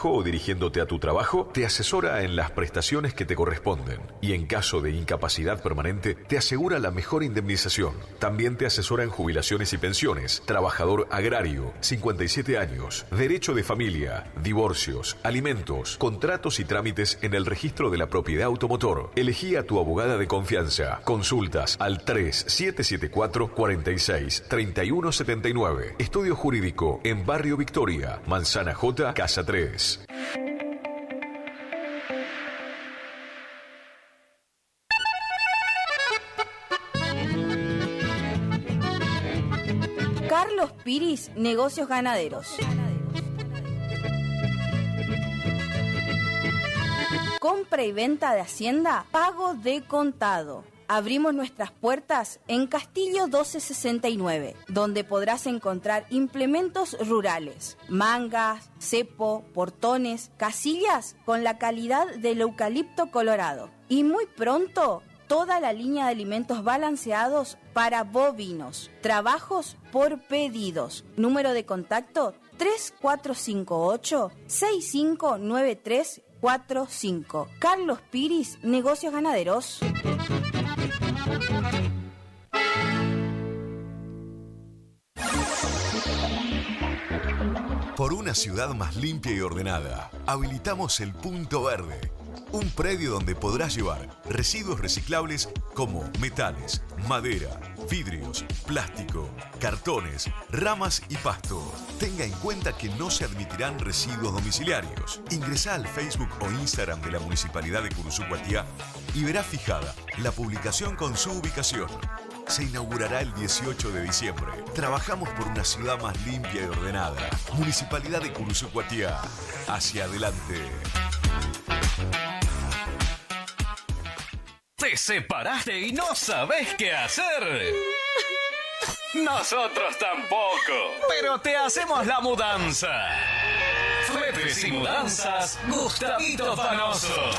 trabajo o dirigiéndote a tu trabajo, te asesora en las prestaciones que te corresponden y en caso de incapacidad permanente te asegura la mejor indemnización. También te asesora en jubilaciones y pensiones, trabajador agrario, 57 años, derecho de familia, divorcios, alimentos, contratos y trámites en el registro de la propiedad automotor. Elegí a tu abogada de confianza. Consultas al 3774 46 31 79. Estudio jurídico en Barrio Victoria, Manzana J, Casa 3. Carlos Piris, Negocios Ganaderos. Compra y venta de hacienda, pago de contado. Abrimos nuestras puertas en Castillo 1269, donde podrás encontrar implementos rurales, mangas, cepo, portones, casillas con la calidad del eucalipto colorado. Y muy pronto, toda la línea de alimentos balanceados para bovinos. Trabajos por pedidos. Número de contacto 3458-659345. Carlos Piris, Negocios Ganaderos. Por una ciudad más limpia y ordenada, habilitamos el Punto Verde. Un predio donde podrás llevar residuos reciclables como metales, madera, vidrios, plástico, cartones, ramas y pasto. Tenga en cuenta que no se admitirán residuos domiciliarios. Ingresá al Facebook o Instagram de la Municipalidad de Curuzú-Guatiá y verá fijada la publicación con su ubicación. Se inaugurará el 18 de diciembre. Trabajamos por una ciudad más limpia y ordenada. Municipalidad de Curuzú-Guatiá. Hacia adelante. ¿Te separaste y no sabés qué hacer? Nosotros tampoco, pero te hacemos la mudanza. Fletes y mudanzas, Gustavito Panoso.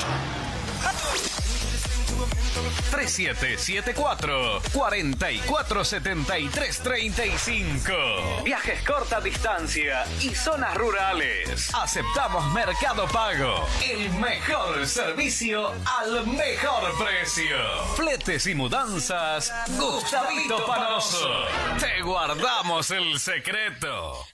3774-447335. Viajes corta distancia y zonas rurales. Aceptamos Mercado Pago. El mejor servicio al mejor precio. Fletes y mudanzas, Gustavito Panoso. Te guardamos el secreto.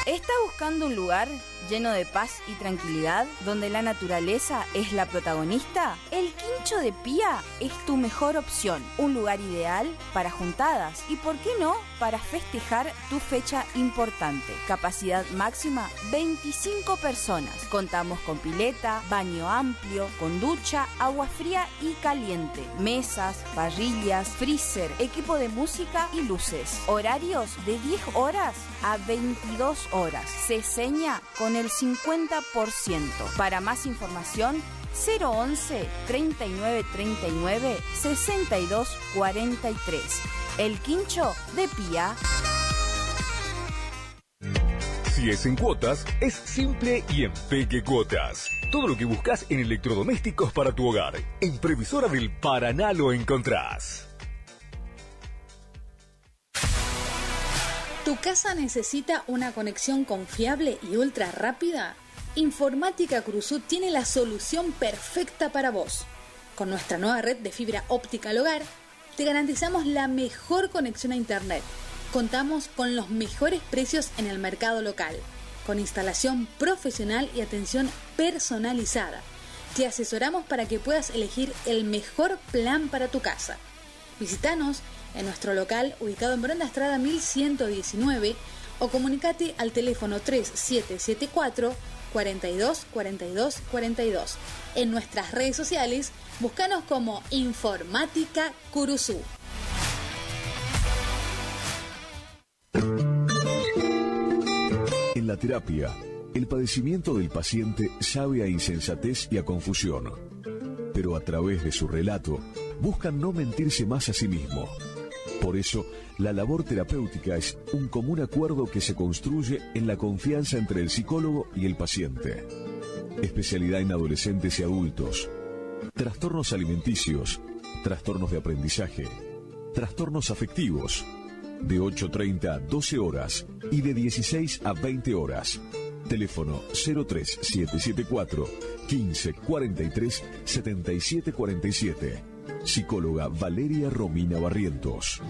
¿Está buscando un lugar lleno de paz y tranquilidad, donde la naturaleza es la protagonista? El Quincho de Pía es tu mejor opción. Un lugar ideal para juntadas y, ¿por qué no?, para festejar tu fecha importante. Capacidad máxima 25 personas. Contamos con pileta, baño amplio, con ducha, agua fría y caliente, mesas, parrillas, freezer, equipo de música y luces. Horarios de 10 horas a 22 horas. Se seña con el 50%. Para más información, 011 39 39 62 43. El Quincho de Pía. Si es en cuotas, es simple y en Peque Cuotas. Todo lo que buscas en electrodomésticos para tu hogar. En Previsora del Paraná lo encontrás. ¿Tu casa necesita una conexión confiable y ultra rápida? Informática Curuzú tiene la solución perfecta para vos. Con nuestra nueva red de fibra óptica al hogar, te garantizamos la mejor conexión a internet. Contamos con los mejores precios en el mercado local, con instalación profesional y atención personalizada. Te asesoramos para que puedas elegir el mejor plan para tu casa. Visítanos en nuestro local ubicado en Brenda Estrada 1119 o comunicate al teléfono 3774 42 42 42. En nuestras redes sociales, búscanos como Informática Curuzú. En la terapia, el padecimiento del paciente sabe a insensatez y a confusión, pero a través de su relato buscan no mentirse más a sí mismo. Por eso, la labor terapéutica es un común acuerdo que se construye en la confianza entre el psicólogo y el paciente. Especialidad en adolescentes y adultos, trastornos alimenticios, trastornos de aprendizaje, trastornos afectivos, de 8:30 a 12 horas y de 16 a 20 horas. Teléfono 03774 1543 7747. Psicóloga Valeria Romina Barrientos.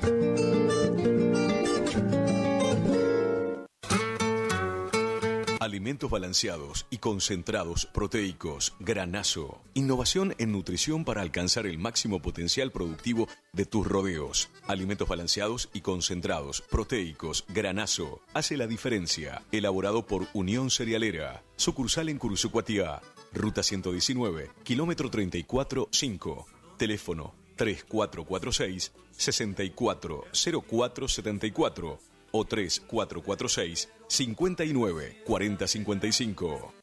Alimentos balanceados y concentrados proteicos Granazo. Innovación en nutrición para alcanzar el máximo potencial productivo de tus rodeos. Alimentos balanceados y concentrados proteicos Granazo. Hace la diferencia. Elaborado por Unión Cerealera. Sucursal en Curuzucuatiá. Ruta 119, kilómetro 34-5. Teléfono 3446 640474 o 3446 59 4055.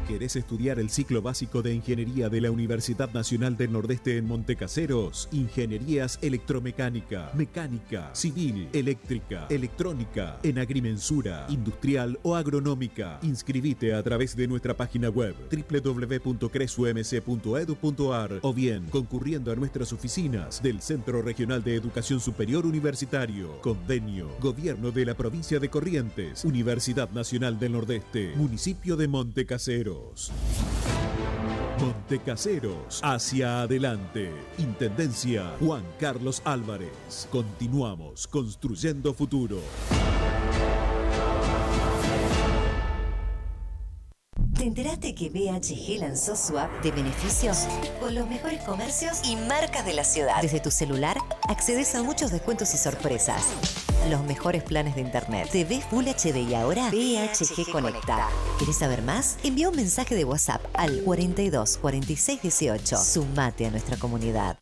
¿Querés estudiar el ciclo básico de Ingeniería de la Universidad Nacional del Nordeste en Montecaseros? Ingenierías electromecánica, mecánica, civil, eléctrica, electrónica, en agrimensura, industrial o agronómica. Inscribite a través de nuestra página web www.cresumc.edu.ar o bien concurriendo a nuestras oficinas del Centro Regional de Educación Superior Universitario. Convenio, Gobierno de la Provincia de Corrientes, Universidad Nacional del Nordeste, Municipio de Montecaseros. Montecaseros, hacia adelante. Intendencia Juan Carlos Álvarez. Continuamos construyendo futuro. ¿Te enteraste que BHG lanzó su app de beneficios con los mejores comercios y marcas de la ciudad? Desde tu celular accedes a muchos descuentos y sorpresas. Los mejores planes de internet. TV Full HD y ahora BHG Conecta. ¿Querés saber más? Envía un mensaje de WhatsApp al 42 46 18. Sumate a nuestra comunidad.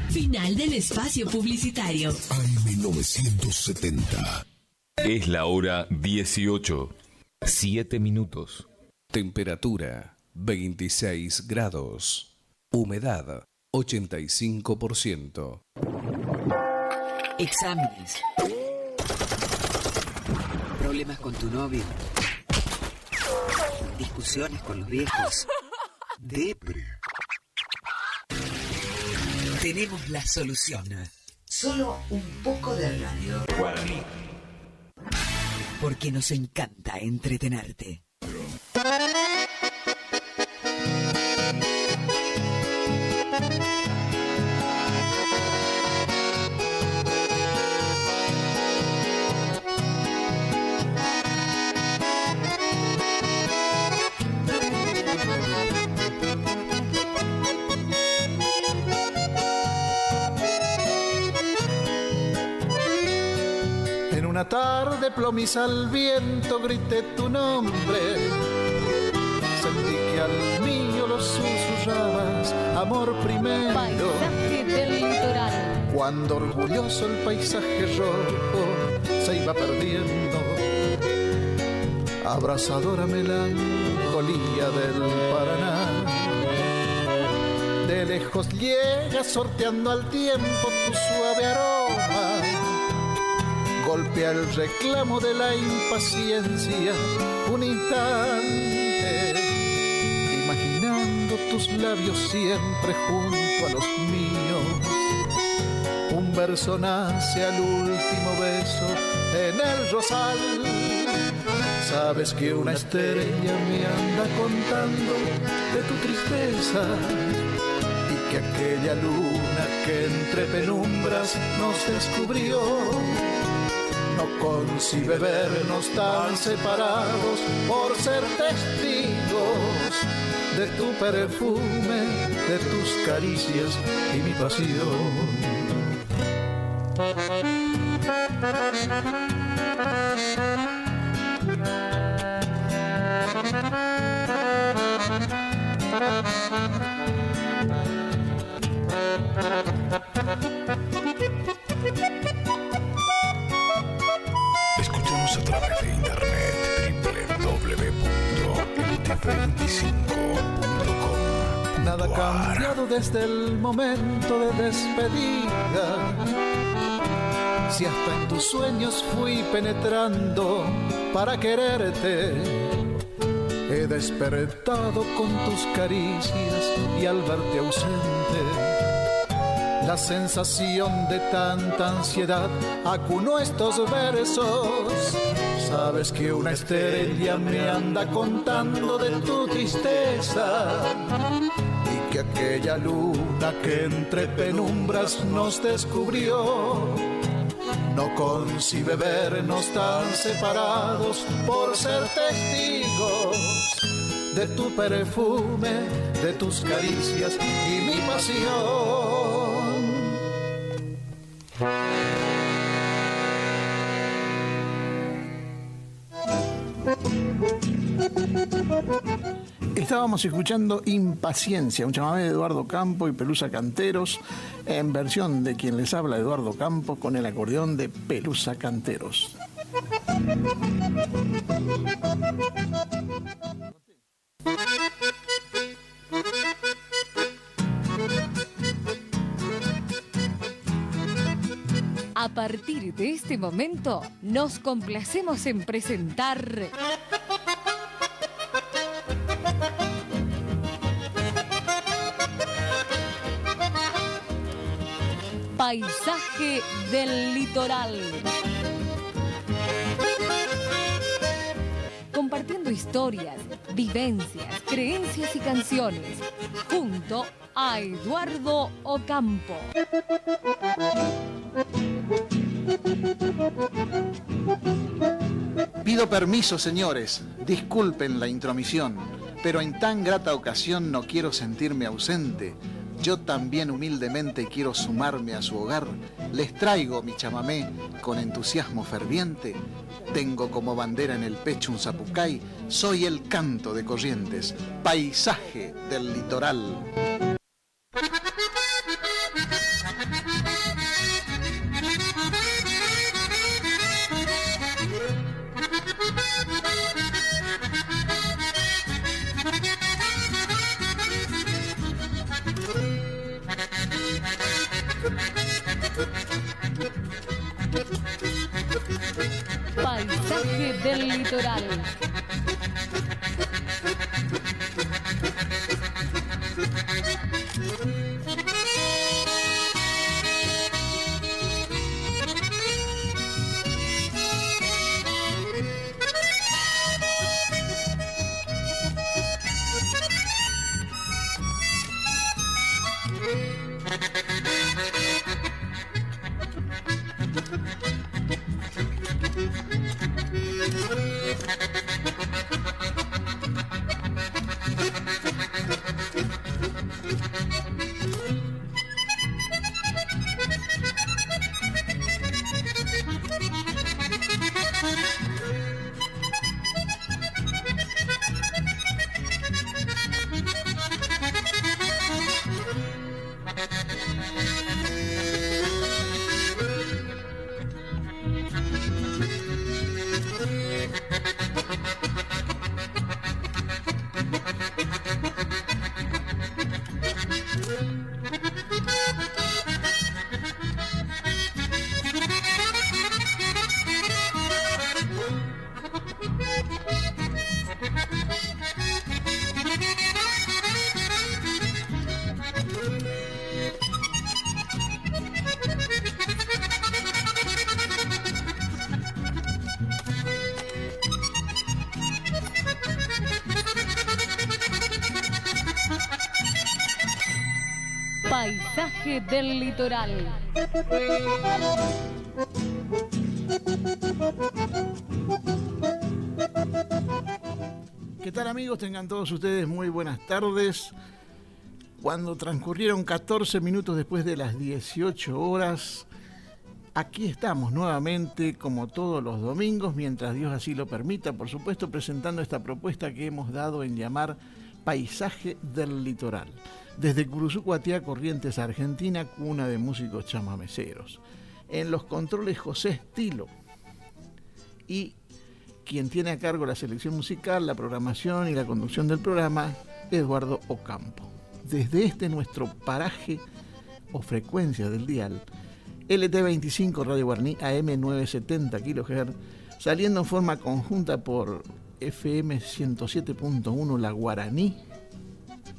Final del espacio publicitario. AM970. Es la hora 18. 7 minutos. Temperatura 26 grados. Humedad 85%. Exámenes. Problemas con tu novio. Discusiones con los viejos. Depre. Tenemos la solución. Solo un poco de radio. Guaraní. Porque nos encanta entretenerte. Una tarde plomiza al viento, grité tu nombre. Sentí que al mío lo susurrabas, amor primero. Paisaje del litoral. Cuando orgulloso el paisaje rojo se iba perdiendo. Abrazadora melancolía del Paraná. De lejos llega sorteando al tiempo tu suave aroma. Golpea el reclamo de la impaciencia un instante, imaginando tus labios siempre junto a los míos. Un verso nace al último beso en el rosal. Sabes que una estrella me anda contando de tu tristeza y que aquella luna que entre penumbras nos descubrió no concibe vernos tan separados por ser testigos de tu perfume, de tus caricias y mi pasión. Escúchanos a través de internet www.mt25.com. Nada ha cambiado desde el momento de despedida. Si hasta en tus sueños fui penetrando para quererte, he despertado con tus caricias y al verte ausente, La sensación de tanta ansiedad acunó estos versos. Sabes que una estrella me anda contando de tu tristeza y que aquella luna que entre penumbras nos descubrió no concibe vernos tan separados por ser testigos de tu perfume, de tus caricias y mi pasión. Estábamos escuchando Impaciencia, un chamamé de Eduardo Campo y Pelusa Canteros, en versión de quien les habla, Eduardo Campo, con el acordeón de Pelusa Canteros. A partir de este momento, nos complacemos en presentar Paisaje del Litoral. Compartiendo historias, vivencias, creencias y canciones, junto a Eduardo Ocampo. Pido permiso, señores, disculpen la intromisión, pero en tan grata ocasión no quiero sentirme ausente. Yo también humildemente quiero sumarme a su hogar. Les traigo mi chamamé con entusiasmo ferviente. Tengo como bandera en el pecho un zapucay. Soy el canto de Corrientes, paisaje del litoral. Paisaje del Litoral. Paisaje del Litoral. ¿Qué tal, amigos? Tengan todos ustedes muy buenas tardes. Cuando transcurrieron 14 minutos después de las 18 horas, aquí estamos nuevamente como todos los domingos, mientras Dios así lo permita, por supuesto, presentando esta propuesta que hemos dado en llamar Paisaje del Litoral. Desde Curuzucuatiá, Corrientes, Argentina, cuna de músicos chamameceros. En los controles, José Estilo. Y quien tiene a cargo la selección musical, la programación y la conducción del programa, Eduardo Ocampo. Desde este nuestro paraje o frecuencia del dial, LT25 Radio Guaraní AM 970 kHz, saliendo en forma conjunta por FM 107.1 La Guaraní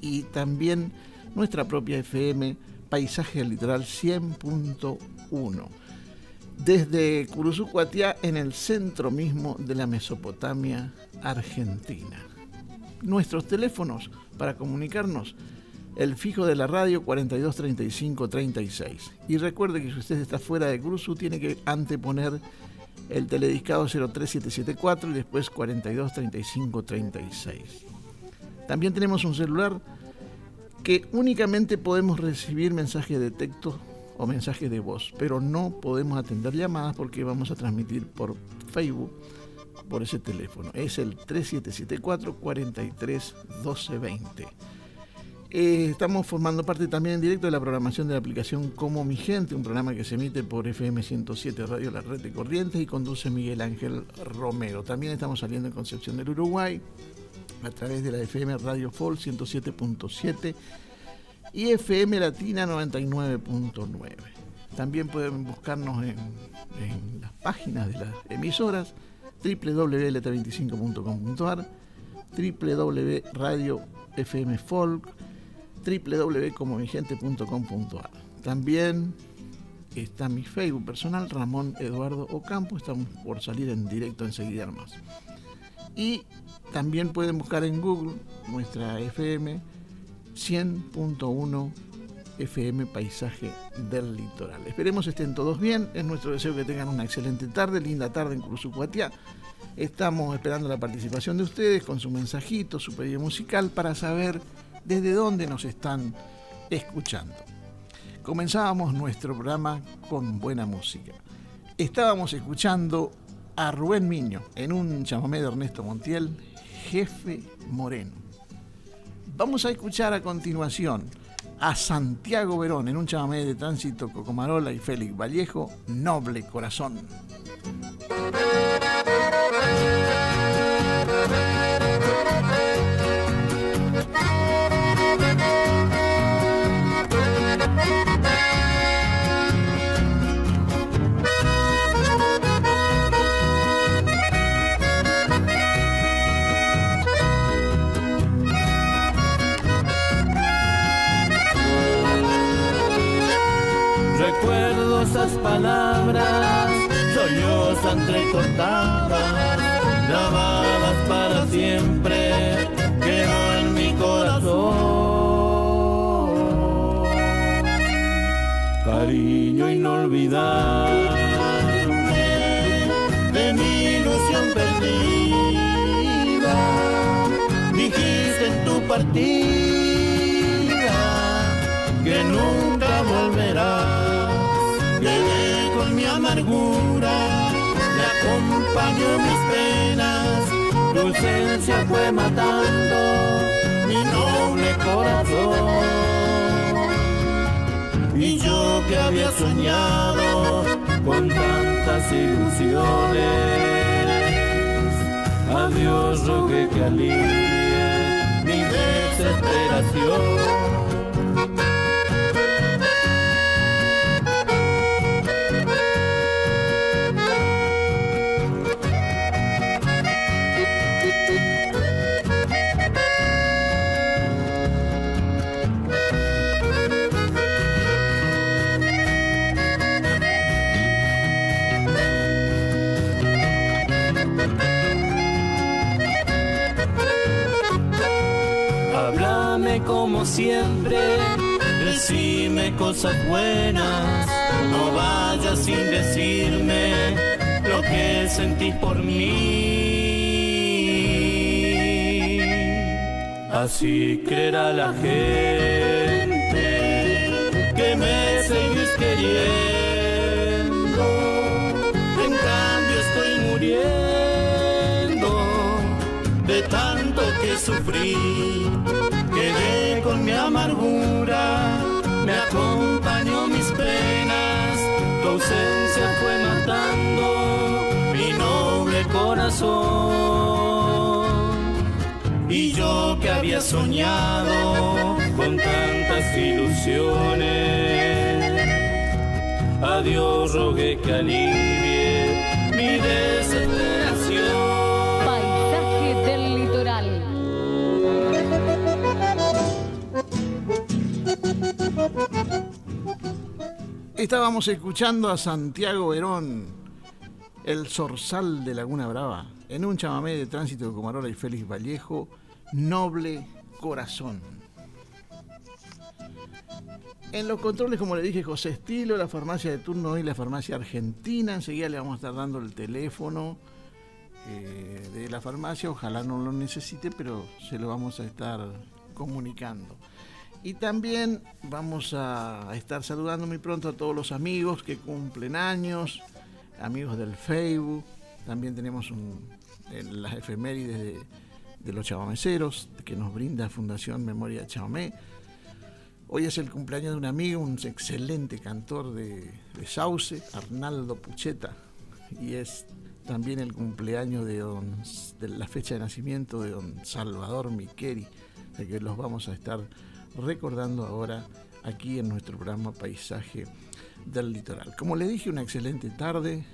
y también nuestra propia FM Paisaje del Litoral 100.1. Desde Curuzucuatiá, en el centro mismo de la Mesopotamia argentina. Nuestros teléfonos para comunicarnos: el fijo de la radio 42 35 36. Y recuerde que si usted está fuera de Curuzú, tiene que anteponer el telediscado 03774 y después 42 35 36. También tenemos un celular que únicamente podemos recibir mensajes de texto o mensajes de voz, pero no podemos atender llamadas porque vamos a transmitir por Facebook por ese teléfono. Es el 3774 43 12 20. Estamos formando parte también en directo de la programación de la aplicación Como Mi Gente, un programa que se emite por FM 107 Radio La Red de Corrientes y conduce Miguel Ángel Romero. También estamos saliendo en Concepción del Uruguay a través de la FM Radio Folk 107.7 y FM Latina 99.9. También pueden buscarnos en las páginas de las emisoras www.lt25.com.ar, www.radiofmfolk, www.comomigente.com.ar. También está mi Facebook personal, Ramón Eduardo Ocampo. Estamos por salir en directo enseguida más. Y también pueden buscar en Google nuestra FM 100.1 FM Paisaje del Litoral. Esperemos estén todos bien. Es nuestro deseo que tengan una excelente tarde, linda tarde en Curuzucuatiá. Estamos esperando la participación de ustedes con su mensajito, su pedido musical para saber desde dónde nos están escuchando. Comenzábamos nuestro programa con buena música. Estábamos escuchando a Rubén Miño en un chamamé de Ernesto Montiel, Jefe Moreno. Vamos a escuchar a continuación a Santiago Verón en un chamamé de Tránsito Cocomarola y Félix Vallejo, Noble Corazón. Recuerdo esas palabras, sollozas entrecortadas, grabadas para siempre, quedó en mi corazón. Cariño inolvidable de mi ilusión perdida, dijiste en tu partida que nunca volverás. Quedé con mi amargura, me acompañó mis penas, tu ausencia fue matando mi noble corazón. Y yo que había soñado con tantas ilusiones, a Dios rogué que alivie mi desesperación. Como siempre, decime cosas buenas, no vayas sin decirme lo que sentís por mí. Así creerá la gente que me seguís queriendo, en cambio estoy muriendo de tanto que sufrí. Quedé con mi amargura, me acompañó mis penas, tu ausencia fue matando mi noble corazón. Y yo que había soñado con tantas ilusiones, a Dios rogué que alivie mi desesperación. Paisaje del Litoral. Estábamos escuchando a Santiago Verón, el zorzal de Laguna Brava, en un chamamé de Tránsito de Comarola y Félix Vallejo, Noble Corazón. En los controles, como le dije, José Estilo, la farmacia de turno hoy, la farmacia argentina. Enseguida le vamos a estar dando el teléfono de la farmacia, ojalá no lo necesite, pero se lo vamos a estar comunicando. Y también vamos a estar saludando muy pronto a todos los amigos que cumplen años, amigos del Facebook. También tenemos las efemérides de los chamameceros que nos brinda Fundación Memoria Chamamé. Hoy es el cumpleaños de un amigo, un excelente cantor de Sauce, Arnaldo Pucheta, y es también el cumpleaños de la fecha de nacimiento de don Salvador Miqueri, de que los vamos a estar recordando ahora aquí en nuestro programa Paisaje del Litoral. Como le dije, una excelente tarde,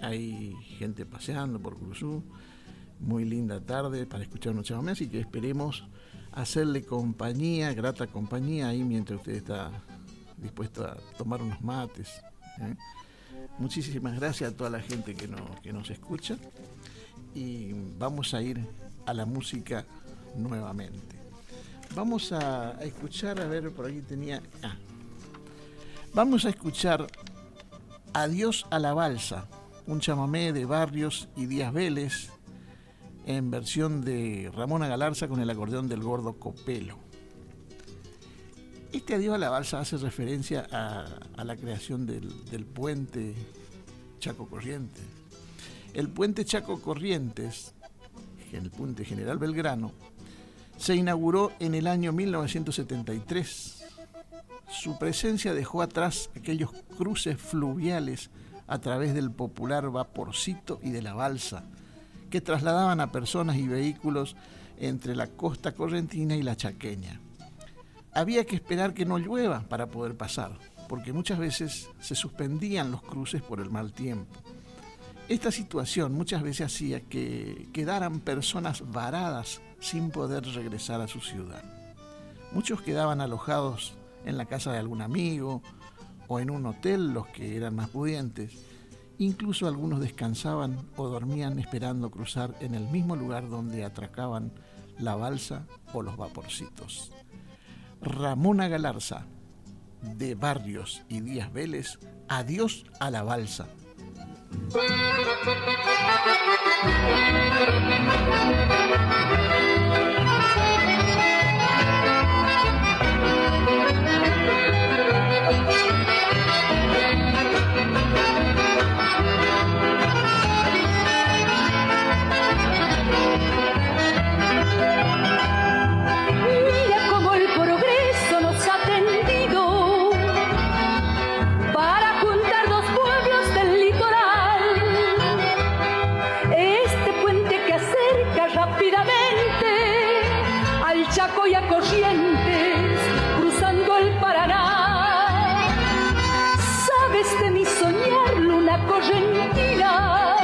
hay gente paseando por Curuzú, muy linda tarde para escuchar unos chamamés, así que esperemos hacerle compañía, grata compañía ahí mientras usted está dispuesto a tomar unos mates. Muchísimas gracias a toda la gente que nos escucha, y vamos a ir a la música nuevamente. Vamos a escuchar, a ver, por aquí tenía... Vamos a escuchar Adiós a la Balsa, un chamamé de Barrios y Díaz Vélez, en versión de Ramona Galarza con el acordeón del Gordo Copelo. Este Adiós a la Balsa hace referencia a la creación del puente Chaco Corrientes. El puente Chaco Corrientes, el puente General Belgrano, se inauguró en el año 1973. Su presencia dejó atrás aquellos cruces fluviales a través del popular Vaporcito y de la Balsa, que trasladaban a personas y vehículos entre la costa correntina y la chaqueña. Había que esperar que no llueva para poder pasar, porque muchas veces se suspendían los cruces por el mal tiempo. Esta situación muchas veces hacía que quedaran personas varadas sin poder regresar a su ciudad. Muchos quedaban alojados en la casa de algún amigo o en un hotel, los que eran más pudientes. Incluso algunos descansaban o dormían esperando cruzar en el mismo lugar donde atracaban la balsa o los vaporcitos. Ramona Galarza, de Barrios y Díaz Vélez, Adiós a la Balsa. Mira cómo el progreso nos ha tendido para juntar dos pueblos del litoral. Este puente que acerca rápidamente al Chaco y a Corrientes, cruzando el Paraná. Sabes de mi soñar, luna correntina,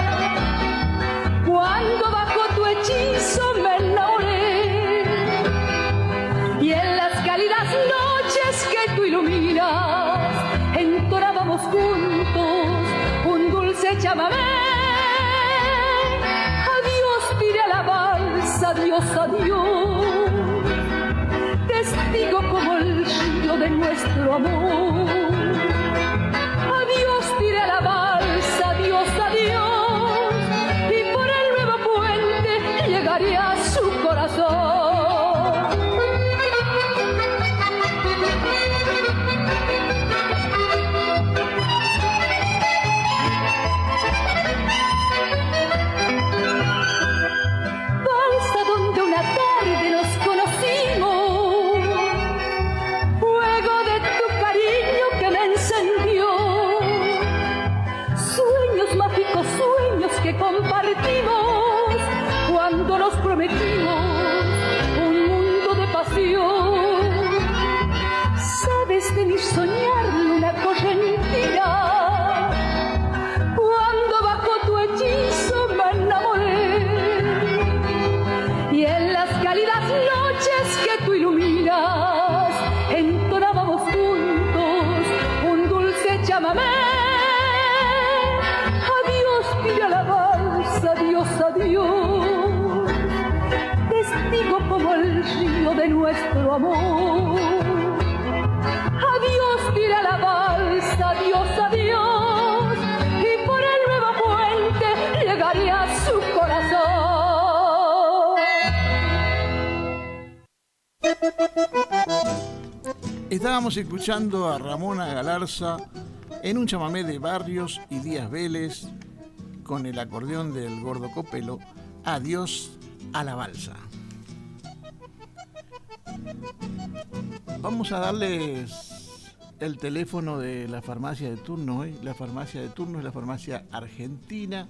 cuando bajo tu hechizo me enamoré, y en las cálidas noches que tú iluminas entonábamos juntos un dulce chamamé. Adiós diré a la balsa, adiós, adiós, testigo como el río de nuestro amor. Adiós diré a la balsa, adiós, adiós, y por el nuevo puente llegaré a su corazón. Balsa donde una tarde nos conocimos, fuego de tu cariño que me encendió, sueños mágicos, sueños que compartimos cuando nos prometimos un mundo de pasión. Sabes de mi soñar, luna correntina, cuando bajo tu hechizo me enamoré, y en las cálidas noches que tú iluminas entonábamos juntos un dulce chamamé. adiós, adiós, testigo como el río de nuestro amor. Adiós, diré a la balsa, adiós, adiós, y por el nuevo puente llegaré a su corazón. Estábamos escuchando a Ramona Galarza en un chamamé de Barrios y Díaz Vélez con el acordeón del Gordo Copelo, Adiós a la balsa. Vamos a darles el teléfono de la farmacia de turno hoy. La farmacia de turno es la farmacia argentina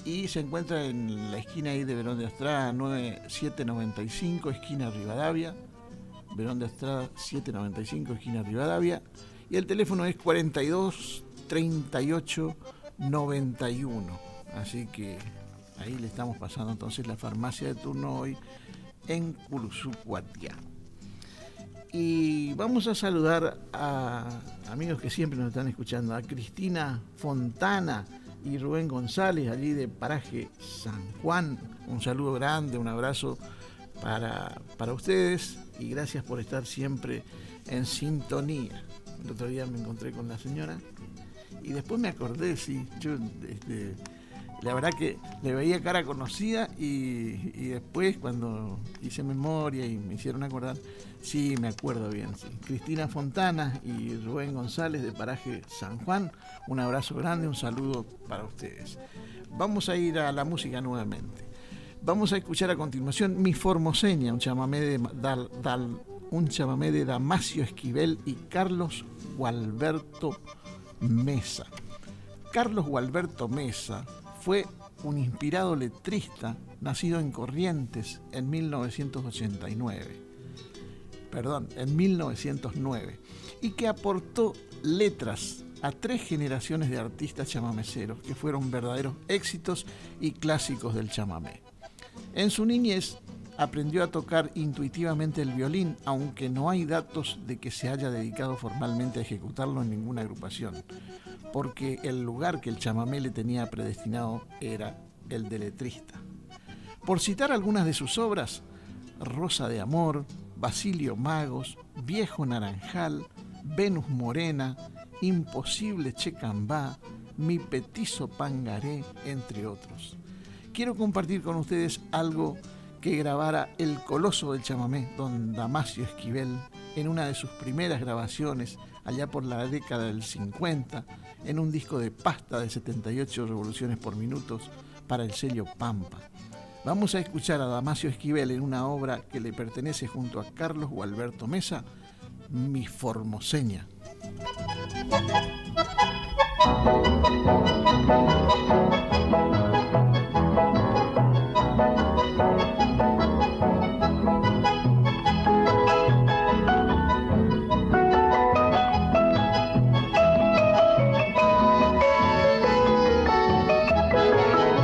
y se encuentra en la esquina ahí de Verón de Astrada 9795, esquina Rivadavia. Verón de Astrada 795, esquina Rivadavia. Y el teléfono es 42 38 91. Así que ahí le estamos pasando entonces la farmacia de turno hoy en Curuzú-Cuatiá. Y vamos a saludar a amigos que siempre nos están escuchando, a Cristina Fontana y Rubén González, allí de Paraje San Juan. Un saludo grande, un abrazo para ustedes y gracias por estar siempre en sintonía. El otro día me encontré con la señora y después me acordé, sí, yo la verdad que le veía cara conocida y después cuando hice memoria y me hicieron acordar, sí, me acuerdo bien, sí. Cristina Fontana y Rubén González de Paraje San Juan, un abrazo grande, un saludo para ustedes. Vamos a ir a la música nuevamente. Vamos a escuchar a continuación Mi Formoseña, un chamamé de Damasio Esquivel y Carlos Gualberto Mesa. Carlos Gualberto Mesa fue un inspirado letrista nacido en Corrientes en 1909, y que aportó letras a 3 generaciones de artistas chamameceros que fueron verdaderos éxitos y clásicos del chamamé. En su niñez aprendió a tocar intuitivamente el violín, aunque no hay datos de que se haya dedicado formalmente a ejecutarlo en ninguna agrupación, porque el lugar que el chamamé le tenía predestinado era el de letrista. Por citar algunas de sus obras, Rosa de Amor, Basilio Magos, Viejo Naranjal, Venus Morena, Imposible Checambá, Mi Petizo Pangaré, entre otros. Quiero compartir con ustedes algo que grabara el coloso del chamamé, don Damasio Esquivel, en una de sus primeras grabaciones, allá por la década del 50, en un disco de pasta de 78 revoluciones por minuto para el sello Pampa. Vamos a escuchar a Damasio Esquivel en una obra que le pertenece junto a Carlos Gualberto Mesa, Mi Formoseña.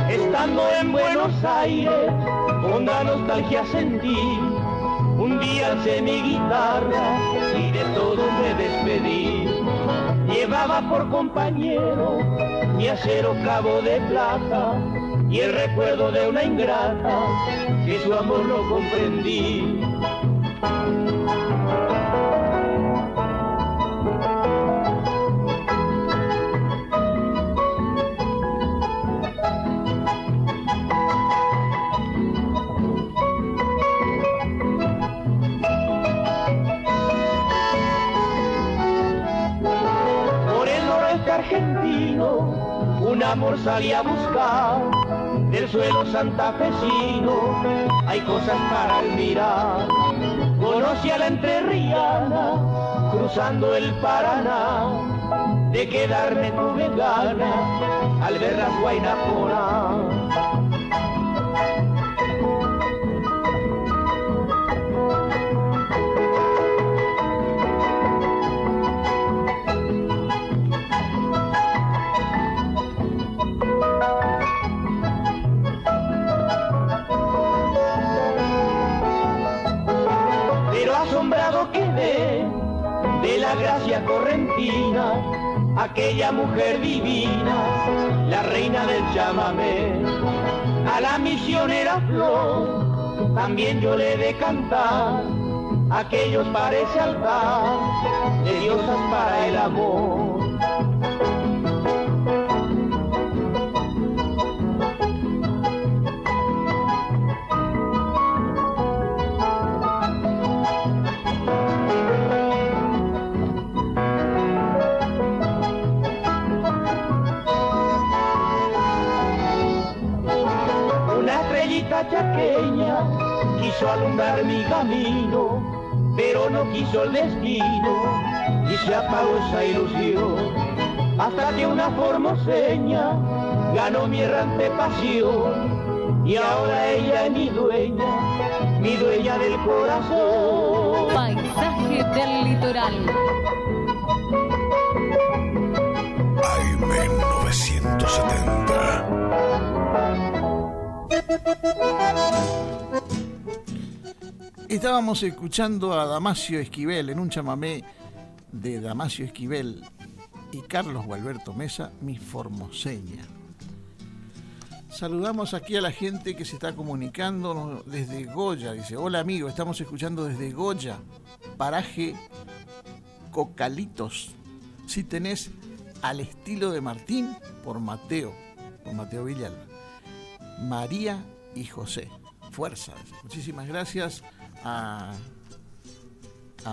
Estando en Buenos Aires, honda nostalgia sentí. Un día alcé mi guitarra y de todos me despedí. Llevaba por compañero mi acero Cabo de Plata y el recuerdo de una ingrata que su amor no comprendí. Argentino, un amor salí a buscar del suelo santafesino, hay cosas para admirar. Conocí a la entrerriana, cruzando el Paraná, de quedarme tuve ganas al ver las guainaponas. Asombrado quedé de la gracia correntina, aquella mujer divina, la reina del chamamé. la misionera flor, también yo le he de cantar, aquellos parece altar de diosas para el amor. Chaqueña quiso alumbrar mi camino, pero no quiso el destino y se apagó esa ilusión, hasta que una formoseña ganó mi errante pasión, y ahora ella es mi dueña del corazón. Paisaje del litoral. AM 970. Estábamos escuchando a Damasio Esquivel en un chamamé de Damasio Esquivel y Carlos Gualberto Mesa, Mi Formoseña. Saludamos aquí a la gente que se está comunicando desde Goya. Dice, hola amigo, estamos escuchando desde Goya, paraje Cocalitos. Si tenés Al estilo de Martín, por Mateo Villalba. María y José. Fuerza. Muchísimas gracias a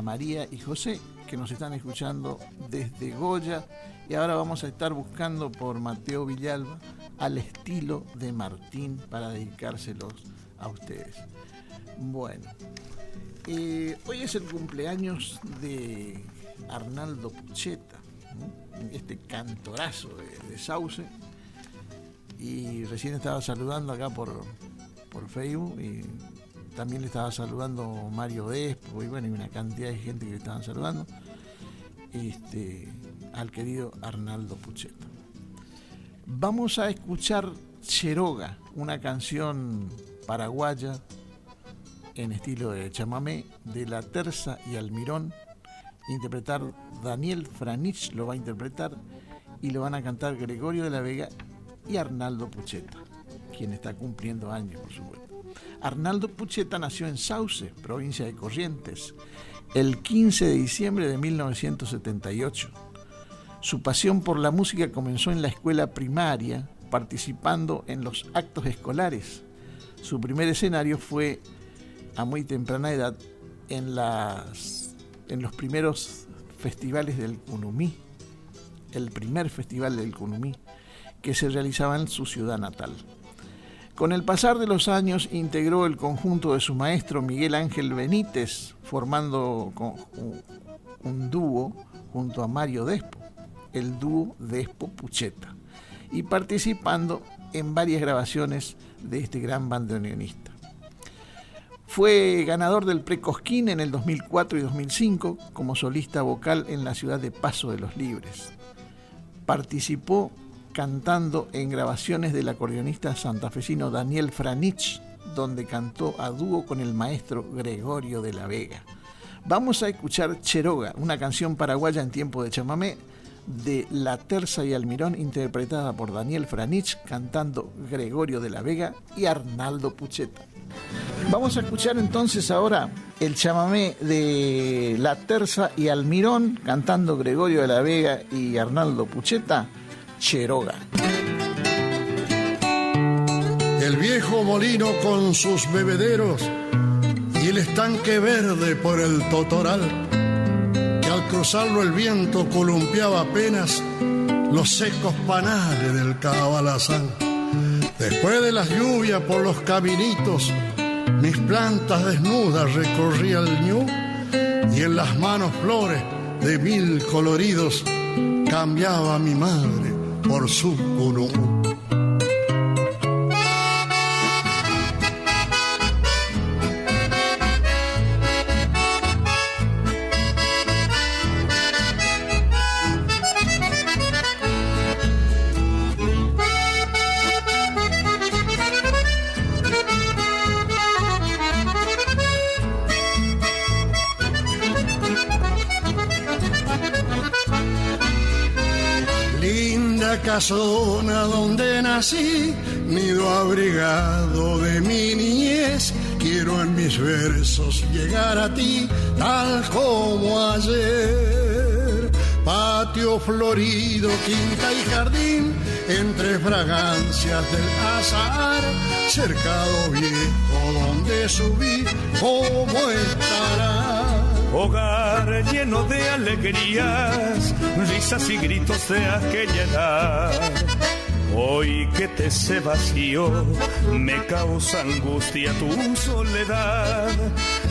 María y José que nos están escuchando desde Goya, y ahora vamos a estar buscando por Mateo Villalba Al estilo de Martín para dedicárselos a ustedes. Bueno, hoy es el cumpleaños de Arnaldo Pucheta, este cantorazo de Sauce, y recién estaba saludando acá por Facebook, y también le estaba saludando Mario Despo, y bueno, y una cantidad de gente que le estaban saludando, al querido Arnaldo Pucheta. Vamos a escuchar Cheroga, una canción paraguaya en estilo de chamamé de La Terza y Almirón. Interpretar Daniel Franich, lo va a interpretar, y lo van a cantar Gregorio de la Vega y Arnaldo Pucheta, quien está cumpliendo años, por supuesto. Arnaldo Pucheta nació en Sauce, provincia de Corrientes, el 15 de diciembre de 1978. Su pasión por la música comenzó en la escuela primaria, participando en los actos escolares. Su primer escenario fue a muy temprana edad en los primeros festivales del Cunumí, el primer festival del Cunumí, que se realizaba en su ciudad natal. Con el pasar de los años integró el conjunto de su maestro Miguel Ángel Benítez, formando un dúo junto a Mario Despo, el dúo Despo-Pucheta, y participando en varias grabaciones de este gran bandoneonista. Fue ganador del Precosquín en el 2004 y 2005 como solista vocal en la ciudad de Paso de los Libres. Participó cantando en grabaciones del acordeonista santafesino Daniel Franich, donde cantó a dúo con el maestro Gregorio de la Vega. Vamos a escuchar Cheroga, una canción paraguaya en tiempo de chamamé de La Terza y Almirón, interpretada por Daniel Franich, cantando Gregorio de la Vega y Arnaldo Pucheta. Vamos a escuchar entonces ahora el chamamé de La Terza y Almirón, cantando Gregorio de la Vega y Arnaldo Pucheta, Cheroga. El viejo molino con sus bebederos y el estanque verde por el totoral, que al cruzarlo el viento columpiaba apenas los secos panales del cabalazán. Después de las lluvias por los caminitos, mis plantas desnudas recorría el ñu, y en las manos flores de mil coloridos cambiaba mi madre por su cunú. Casona donde nací, nido abrigado de mi niñez. Quiero en mis versos llegar a ti tal como ayer. Patio florido, quinta y jardín, entre fragancias del azahar, cercado viejo donde subí, ¿cómo estará? Hogar lleno de alegrías, risas y gritos de aquella edad. Hoy que te sé vacío, me causa angustia tu soledad.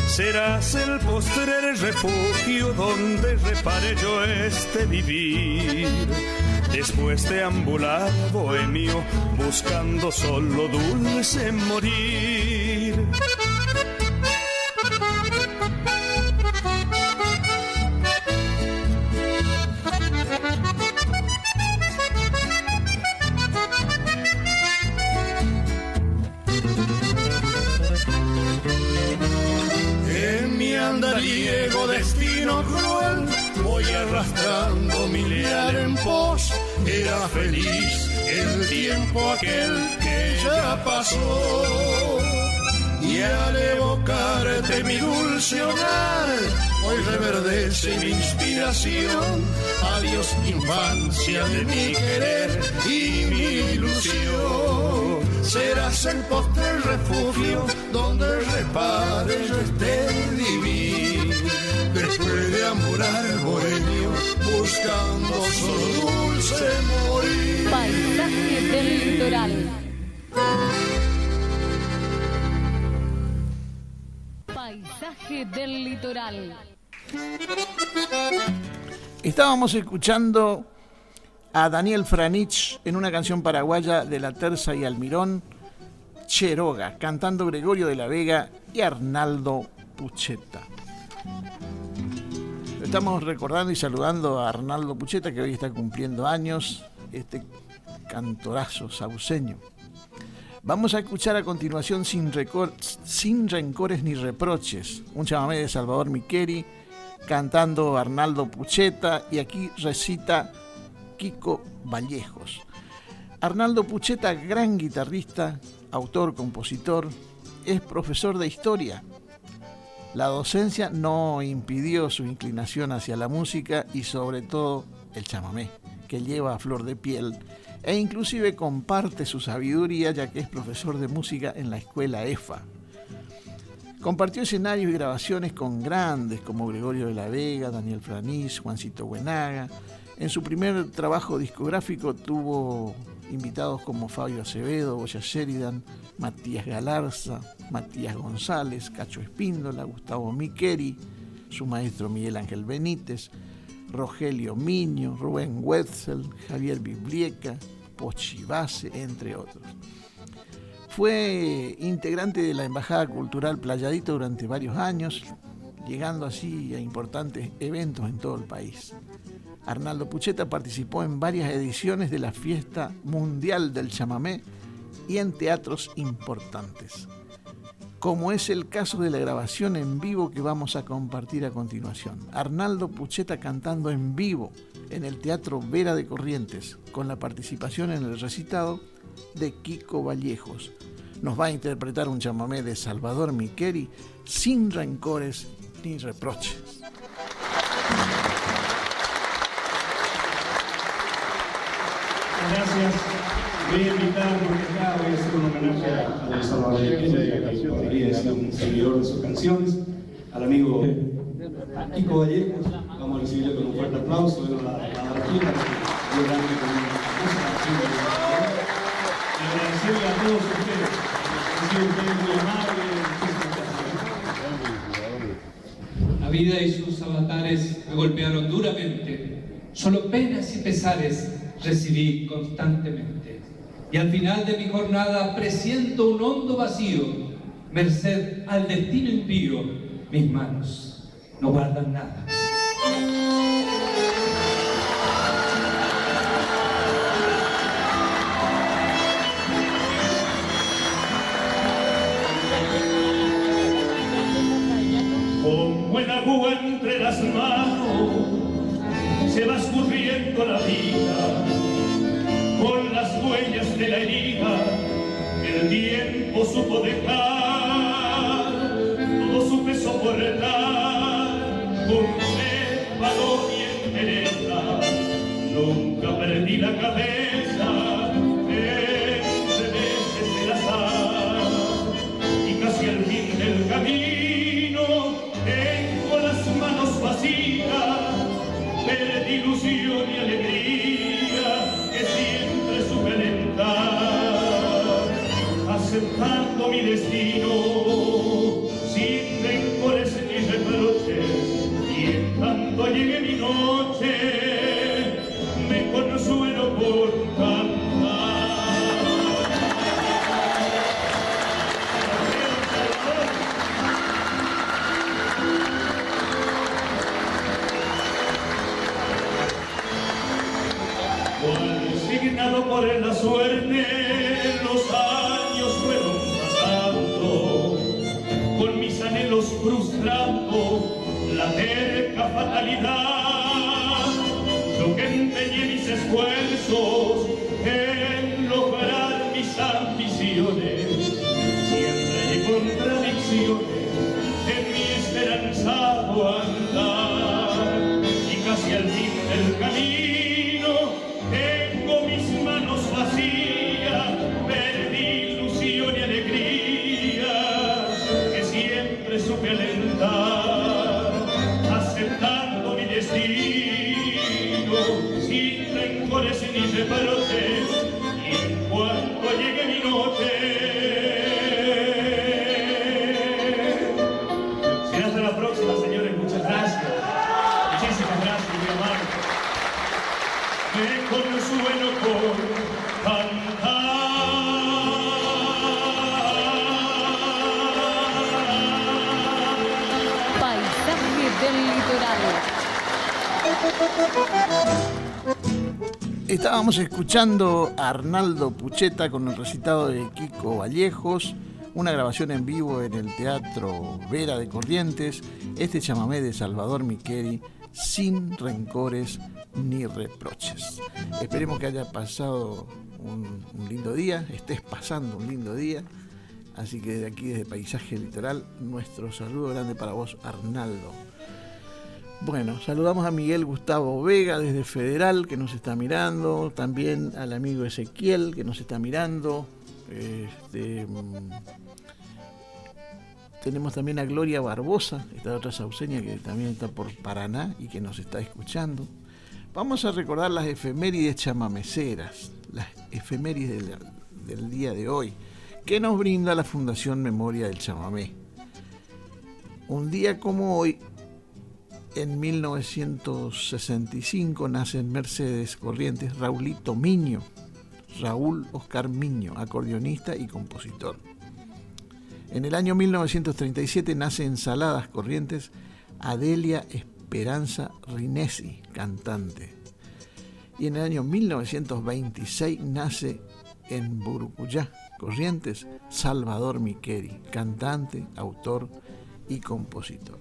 Serás el postrer refugio donde repare yo este vivir. Después de ambular bohemio, buscando solo dulce morir. Andariego destino cruel, voy arrastrando mi leal en pos. Era feliz el tiempo aquel que ya pasó, y al evocarte mi dulce hogar, hoy reverdece mi inspiración. Adiós infancia de mi querer y mi ilusión. Serás el postrer refugio donde repare yo este vivir. Después de ambular bohemio, buscando solo dulce morir. Paisaje del litoral. Paisaje del litoral. Estábamos escuchando a Daniel Franich en una canción paraguaya de La Terza y Almirón, Cheroga, cantando Gregorio de la Vega y Arnaldo Pucheta. Estamos recordando y saludando a Arnaldo Pucheta, que hoy está cumpliendo años, este cantorazo sauceño. Vamos a escuchar a continuación Sin rencores ni reproches, un chamamé de Salvador Miqueri, cantando Arnaldo Pucheta, y aquí recita Kiko Vallejos. Arnaldo Pucheta, gran guitarrista, autor, compositor, es profesor de historia. La docencia no impidió su inclinación hacia la música y sobre todo el chamamé, que lleva a flor de piel, e inclusive comparte su sabiduría ya que es profesor de música en la escuela EFA. Compartió escenarios y grabaciones con grandes como Gregorio de la Vega, Daniel Franich, Juancito Buenaga. En su primer trabajo discográfico tuvo invitados como Fabio Acevedo, Boya Sheridan, Matías Galarza, Matías González, Cacho Espíndola, Gustavo Miqueri, su maestro Miguel Ángel Benítez, Rogelio Miño, Rubén Wetzel, Javier Biblieca, Pochi Base, entre otros. Fue integrante de la Embajada Cultural Playadito durante varios años, llegando así a importantes eventos en todo el país. Arnaldo Pucheta participó en varias ediciones de la Fiesta Mundial del Chamamé y en teatros importantes, como es el caso de la grabación en vivo que vamos a compartir a continuación. Arnaldo Pucheta cantando en vivo en el Teatro Vera de Corrientes, con la participación en el recitado de Kiko Vallejos. Nos va a interpretar un chamamé de Salvador Miqueri, Sin rencores ni reproches. Gracias. Voy a invitar, porque acá voy a hacer un homenaje a don Salvador Miqueri, que podría decir un seguidor de sus canciones, al amigo Kiko Vallejos. Vamos a recibirle con un fuerte aplauso. Bueno, la barquita, muy grande con y agradecerle a todos ustedes. Han sido ustedes muy amables. La vida y sus avatares me golpearon duramente. Solo penas y pesares recibí constantemente. Y al final de mi jornada presiento un hondo vacío. Merced al destino impío, mis manos no guardan nada. Como el agua entre las manos se va escurriendo la vida, con las huellas de la herida el tiempo supo dejar todo su peso soportar, con sed, valor y entereza, nunca perdí la cabeza, entre veces el azar, y casi al fin del camino, tengo las manos vacías, perdí ilusión y alegría, que siempre supe alentar, aceptando mi destino, sin rencores ni reproches, y en tanto llegue mi noche, me consuelo por cantar. Signado por la suerte, los años fueron pasando, con mis anhelos frustrando la terca fatalidad. Yo que empeñé mis esfuerzos en lograr mis ambiciones, siempre hay contradicciones en mi esperanzado andar, y casi al fin del camino tengo mis manos vacías, perdí ilusión y alegría, que siempre supe alentar, aceptando mi destino, sin rencores ni reproches, y en cuanto llegue mi noche, será hasta la próxima, señores, muchas gracias, muchísimas gracias, mi amado. Me consuelo por cantar. Paisaje del litoral. Estábamos escuchando a Arnaldo Pucheta con el recitado de Kiko Vallejos, una grabación en vivo en el Teatro Vera de Corrientes, este chamamé de Salvador Micheli, sin rencores ni reproches. Esperemos que haya pasado un lindo día, estés pasando un lindo día. Así que desde aquí, desde Paisaje Litoral, nuestro saludo grande para vos, Arnaldo. Bueno, saludamos a Miguel Gustavo Vega desde Federal, que nos está mirando. También al amigo Ezequiel, que nos está mirando. Tenemos también a Gloria Barbosa, esta otra sauceña que también está por Paraná y que nos está escuchando. Vamos a recordar las efemérides chamameceras, las efemérides del día de hoy, que nos brinda la Fundación Memoria del Chamamé. Un día como hoy, en 1965, nace en Mercedes Corrientes Raulito Miño, Raúl Oscar Miño, acordeonista y compositor. En el año 1937 nace en Saladas Corrientes Adelia Esperanza Rinesi, cantante. Y en el año 1926 nace en Burucuyá, Corrientes, Salvador Micheli, cantante, autor y compositor.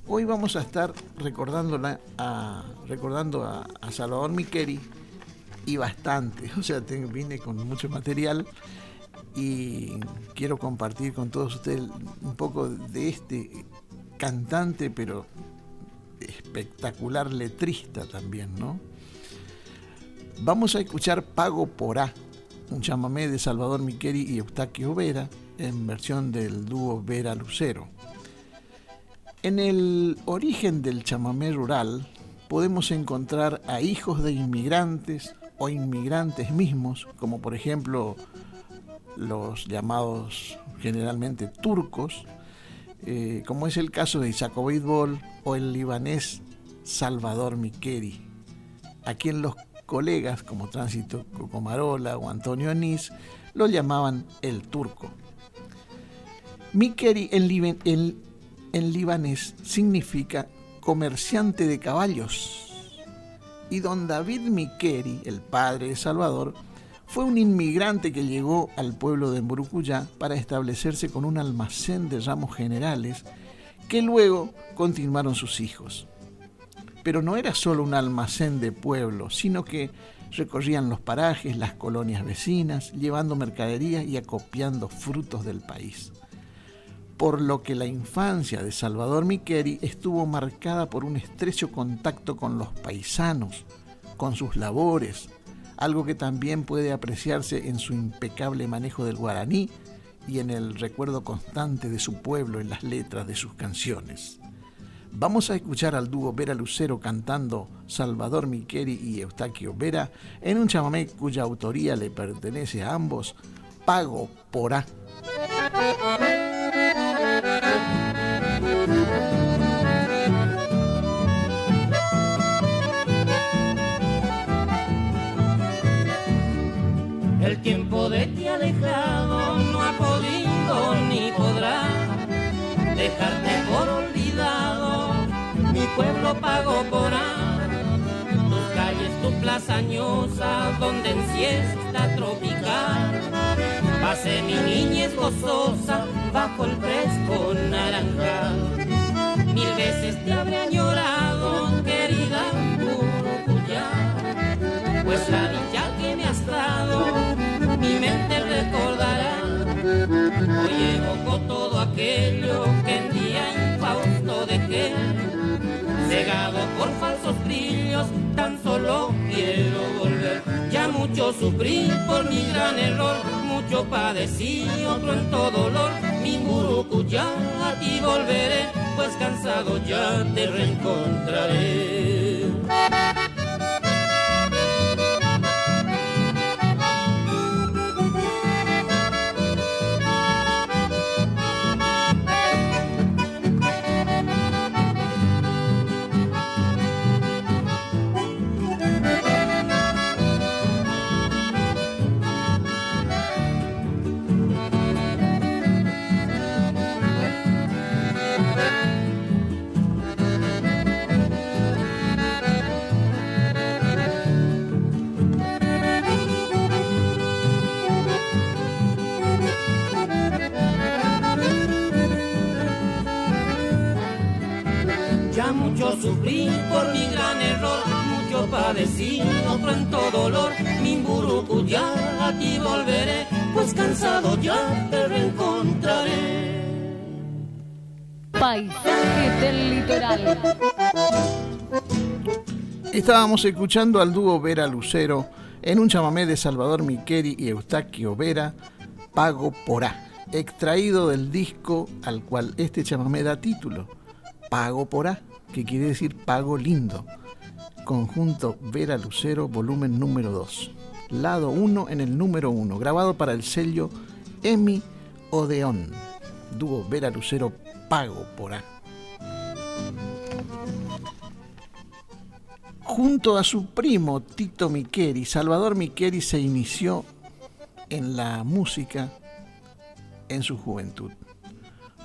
Hoy vamos a estar recordando a Salvador Micheli y bastante, o sea, vine con mucho material y quiero compartir con todos ustedes un poco de este cantante, pero espectacular letrista también, ¿no? Vamos a escuchar Pago Porá, un chamamé de Salvador Micheli y Eustaquio Vera, en versión del dúo Vera Lucero. En el origen del chamamé rural podemos encontrar a hijos de inmigrantes o inmigrantes mismos, como por ejemplo los llamados generalmente turcos, como es el caso de Isaac Obeidbol o el libanés Salvador Micheli, a quien los colegas como Tránsito Cocomarola o Antonio Anís lo llamaban el turco. Micheli en libanés significa comerciante de caballos, y don David Micheli, el padre de Salvador, fue un inmigrante que llegó al pueblo de Burucuyá para establecerse con un almacén de ramos generales que luego continuaron sus hijos. Pero no era solo un almacén de pueblo, sino que Recorrían los parajes, las colonias vecinas, llevando mercadería y acopiando frutos del país. Por lo que la infancia de Salvador Micheri estuvo marcada por un estrecho contacto con los paisanos, con sus labores, algo que también puede apreciarse en su impecable manejo del guaraní y en el recuerdo constante de su pueblo en las letras de sus canciones. Vamos a escuchar al dúo Vera Lucero cantando Salvador Micheri y Eustaquio Vera en un chamamé cuya autoría le pertenece a ambos, Pago Porá. El tiempo de ti alejado no ha podido ni podrá dejarte por olvidado. Mi pueblo Pago Porá, tus calles, tu plaza añosa, donde en siesta tropical pasé mi niñez gozosa bajo el fresco naranjal. 1000 veces te habré añorado, querida Urucuyá, pues la dicha que me has dado mi mente recordará. Hoy evoco todo aquello que en día infausto dejé, cegado por falsos brillos, tan solo quiero volver. Ya mucho sufrí por mi gran error, mucho padecí, otro en todo dolor. Mi Urucuyá, a ti volveré, pues cansado ya te reencontraré. Mucho sufrí por mi gran error, mucho padecí, otro en todo dolor. Mi Urucuyá, a ti volveré, pues cansado ya te reencontraré. Paisaje del litoral. Estábamos escuchando al dúo Vera Lucero en un chamamé de Salvador Micheri y Eustaquio Vera, Pago Porá, extraído del disco al cual este chamamé da título, Pago Porá, que quiere decir Pago Lindo, conjunto Vera Lucero, volumen número 2, lado 1 en el número 1, grabado para el sello Emi Odeón, dúo Vera Lucero, Pago Porá. Junto a su primo Tito Micheri, Salvador Micheri se inició en la música en su juventud,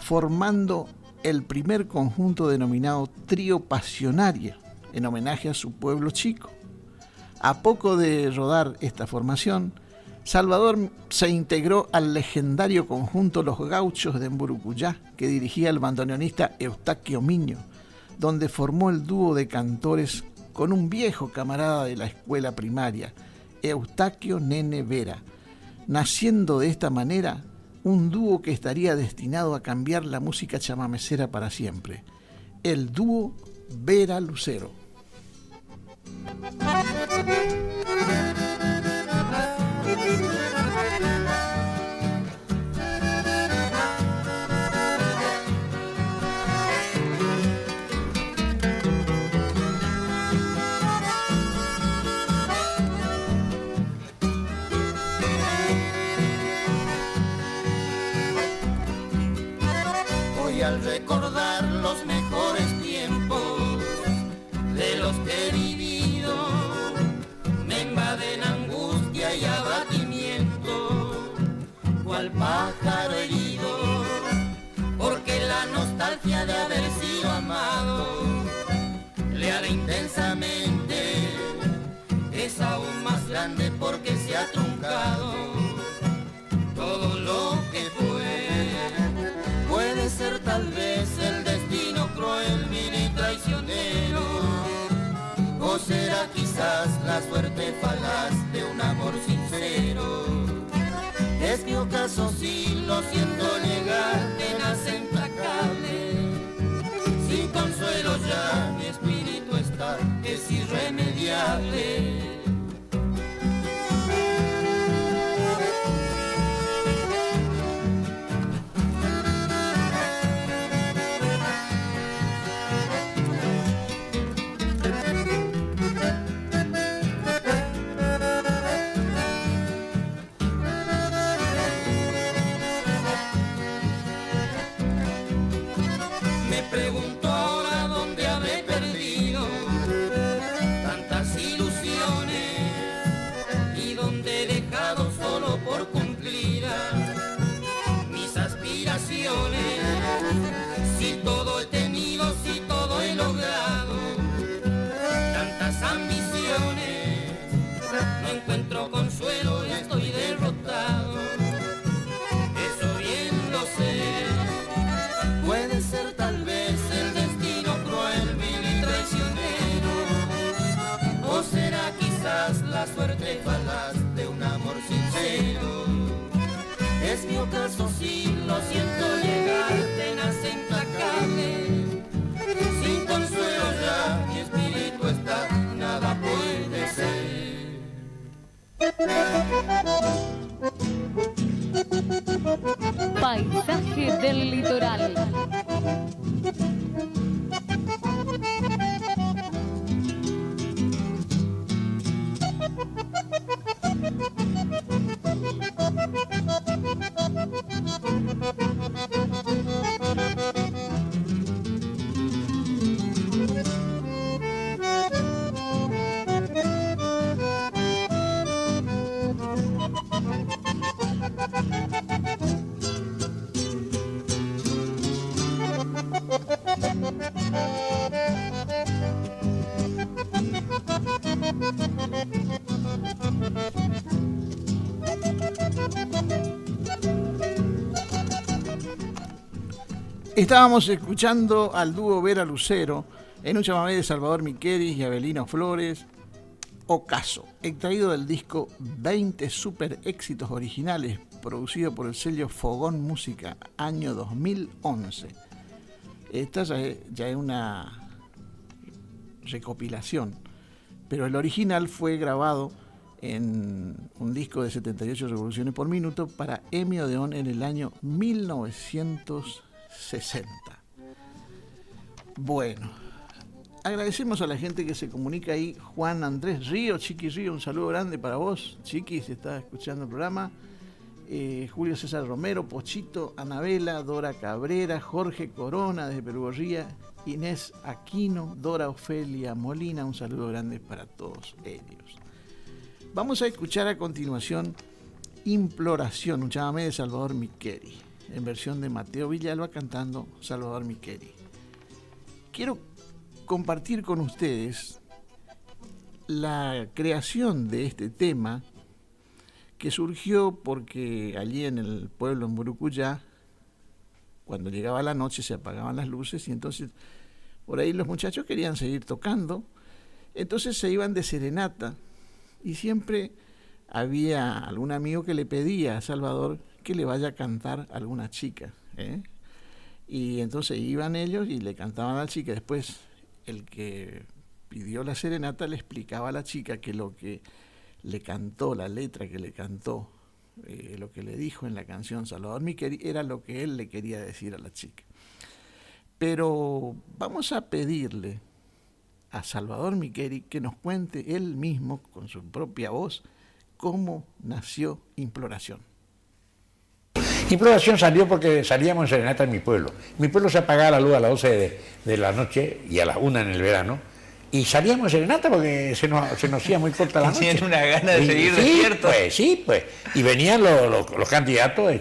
formando el primer conjunto denominado Trío Pasionaria, en homenaje a su pueblo chico. A poco de rodar esta formación, Salvador se integró al legendario conjunto Los Gauchos de Mburucuyá, que dirigía el bandoneonista Eustaquio Miño, donde formó el dúo de cantores con un viejo camarada de la escuela primaria, Eustaquio Nene Vera, naciendo de esta manera un dúo que estaría destinado a cambiar la música chamamecera para siempre, el dúo Vera Lucero. Al recordar los mejores tiempos de los que he vivido, me invaden angustia y abatimiento, cual pájaro herido, porque la nostalgia de haber sido amado, leal e intensamente, es aún más grande porque se ha truncado todo lo que fue. Puede ser tal vez el destino cruel, vil y traicionero, o será quizás la suerte falaz Si todo he tenido, si todo he logrado, tantas ambiciones, no encuentro consuelo y estoy derrotado. Eso bien lo sé, puede ser tal vez el destino cruel, vil y traicionero, o será quizás la suerte falaz de un amor sincero. Es mi ocaso, sí, lo siento llegar, tenaz e implacable. Sin consuelo ya mi espíritu está, nada puede ser. Paisaje del litoral. Estábamos escuchando al dúo Vera Lucero en un chamamé de Salvador Miquelis y Avelino Flores, Ocaso, extraído del disco 20 super éxitos originales, producido por el sello Fogón Música, año 2011. Esta ya es una recopilación, pero el original fue grabado en un disco de 78 revoluciones por minuto para EMI Odeón en el año 1960. Bueno, agradecemos a la gente que se comunica ahí. Juan Andrés Río, Chiqui Río, un saludo grande para vos. Chiqui, si estás escuchando el programa. Julio César Romero, Pochito, Anabela, Dora Cabrera, Jorge Corona desde Perugorría, Inés Aquino, Dora Ofelia Molina, un saludo grande para todos ellos. Vamos a escuchar a continuación Imploración, un chamamé de Salvador Miqueri, en versión de Mateo Villalba cantando Salvador Miqueri. Quiero compartir con ustedes la creación de este tema, que surgió porque allí en el pueblo, en Burucuyá, cuando llegaba la noche se apagaban las luces y entonces por ahí los muchachos querían seguir tocando, entonces se iban de serenata y siempre había algún amigo que le pedía a Salvador que le vaya a cantar a alguna chica, y entonces iban ellos y le cantaban a la chica. Después el que pidió la serenata le explicaba a la chica que lo que le cantó, la letra que le cantó, lo que le dijo en la canción Salvador Miqueri era lo que él le quería decir a la chica. Pero vamos a pedirle a Salvador Miqueri que nos cuente él mismo, con su propia voz, cómo nació Imploración. Imploración salió porque salíamos en serenata en mi pueblo. Mi pueblo se apagaba la luz a las 12 de la noche y a las 1 en el verano. Y salíamos en serenata porque se nos hacía muy corta la noche. Tenían una gana de seguir despiertos. Sí, pues. Y venían los candidatos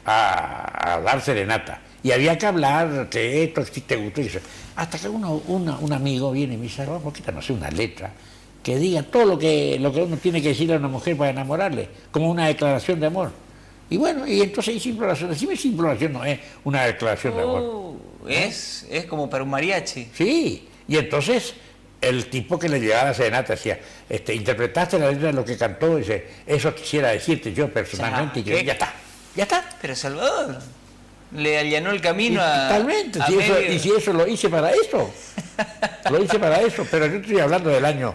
a dar serenata. Y había que hablar que esto, si te gustó. Y eso. Hasta que un amigo viene y me dice, ¿por qué no hace una letra que diga todo lo que uno tiene que decirle a una mujer para enamorarle? Como una declaración de amor. Y bueno, y entonces hice Imploración. Decime si Imploración no es una declaración de amor. Es como para un mariachi. Sí, y entonces el tipo que le llevaba la serenata decía, interpretaste la letra de lo que cantó, dice, eso quisiera decirte yo personalmente, y yo, ya está. Pero Salvador le allanó el camino totalmente, y si eso lo hice para eso, pero yo estoy hablando del año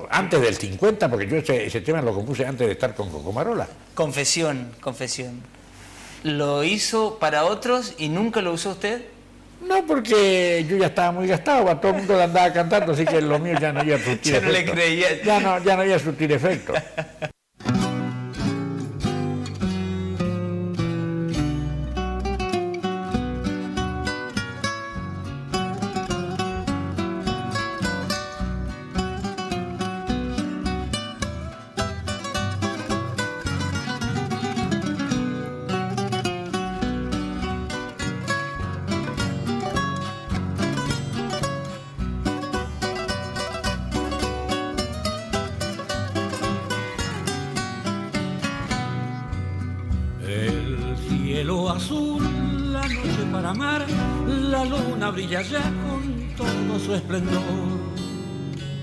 antes del 50, porque yo ese tema lo compuse antes de estar con Cocomarola. Confesión. ¿Lo hizo para otros y nunca lo usó usted? No, porque yo ya estaba muy gastado, a todo el mundo le andaba cantando, así que lo mío ya no iba a surtir efecto. No le creía. Ya no iba a surtir efecto. cielo azul, la noche para amar, la luna brilla ya con todo su esplendor.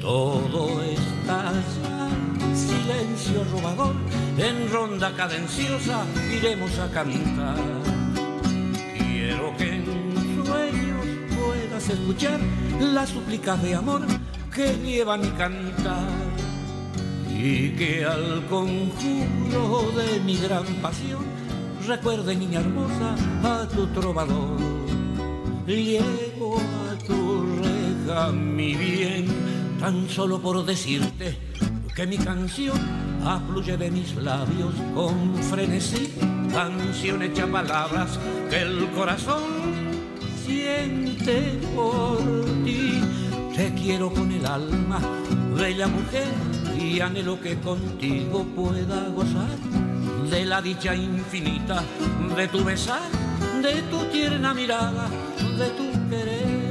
Todo está ya en silencio robador, en ronda cadenciosa iremos a cantar. Quiero que en sueños puedas escuchar las súplicas de amor que llevan mi cantar, y que al conjuro de mi gran pasión recuerde, niña hermosa, a tu trovador. Llego a tu reja, mi bien, tan solo por decirte que mi canción afluye de mis labios con frenesí, canción hecha palabras que el corazón siente por ti. Te quiero con el alma, bella mujer, y anhelo que contigo pueda gozar de la dicha infinita de tu besar, de tu tierna mirada, de tu querer.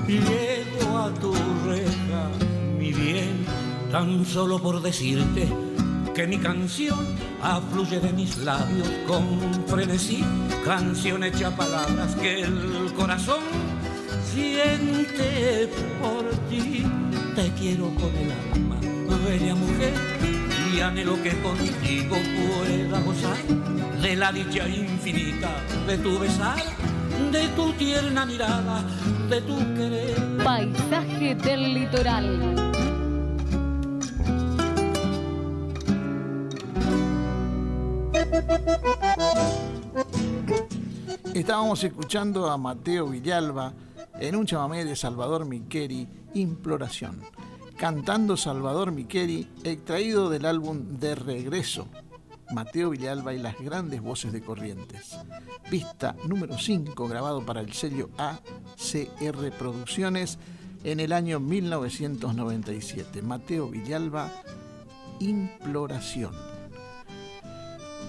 Llego a tu reja, mi bien, tan solo por decirte que mi canción afluye de mis labios con frenesí, canción hecha palabras que el corazón siente por ti. Te quiero con el alma, bella mujer, y anhelo que contigo pueda gozar de la dicha infinita de tu besar, de tu tierna mirada, de tu querer. Paisaje del litoral. Estábamos escuchando a Mateo Villalba en un chamamé de Salvador Micheli, Imploración, cantando Salvador Micheli, extraído del álbum De Regreso, Mateo Villalba y las grandes voces de Corrientes. Pista número 5, grabado para el sello ACR Producciones en el año 1997. Mateo Villalba, Imploración.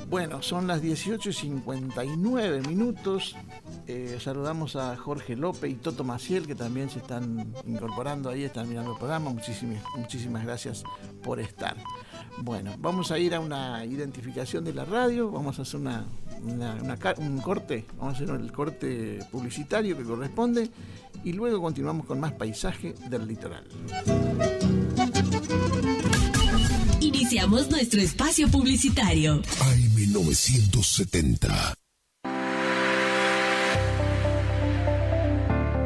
Bueno, son las 18:59 minutos. Saludamos a Jorge López y Toto Maciel, que también se están incorporando ahí, están mirando el programa. Muchísimas gracias por estar. Bueno, vamos a ir a una identificación de la radio, vamos a hacer un corte, vamos a hacer el corte publicitario que corresponde y luego continuamos con más paisaje del litoral. Iniciamos nuestro espacio publicitario. AM970.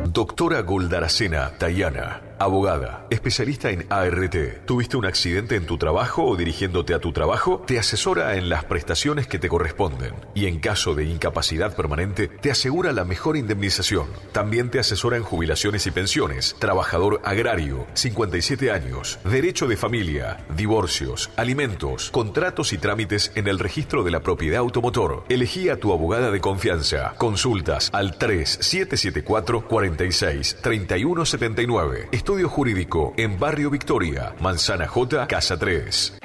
Doctora Goldaracena Tayana, abogada, especialista en ART. ¿Tuviste un accidente en tu trabajo o dirigiéndote a tu trabajo? Te asesora en las prestaciones que te corresponden y en caso de incapacidad permanente te asegura la mejor indemnización. También te asesora en jubilaciones y pensiones, trabajador agrario, 57 años, derecho de familia, divorcios, alimentos, contratos y trámites en el registro de la propiedad automotor. Elegí a tu abogada de confianza. Consultas al 3774-46-3179. Estudio Jurídico en Barrio Victoria, Manzana J, Casa 3.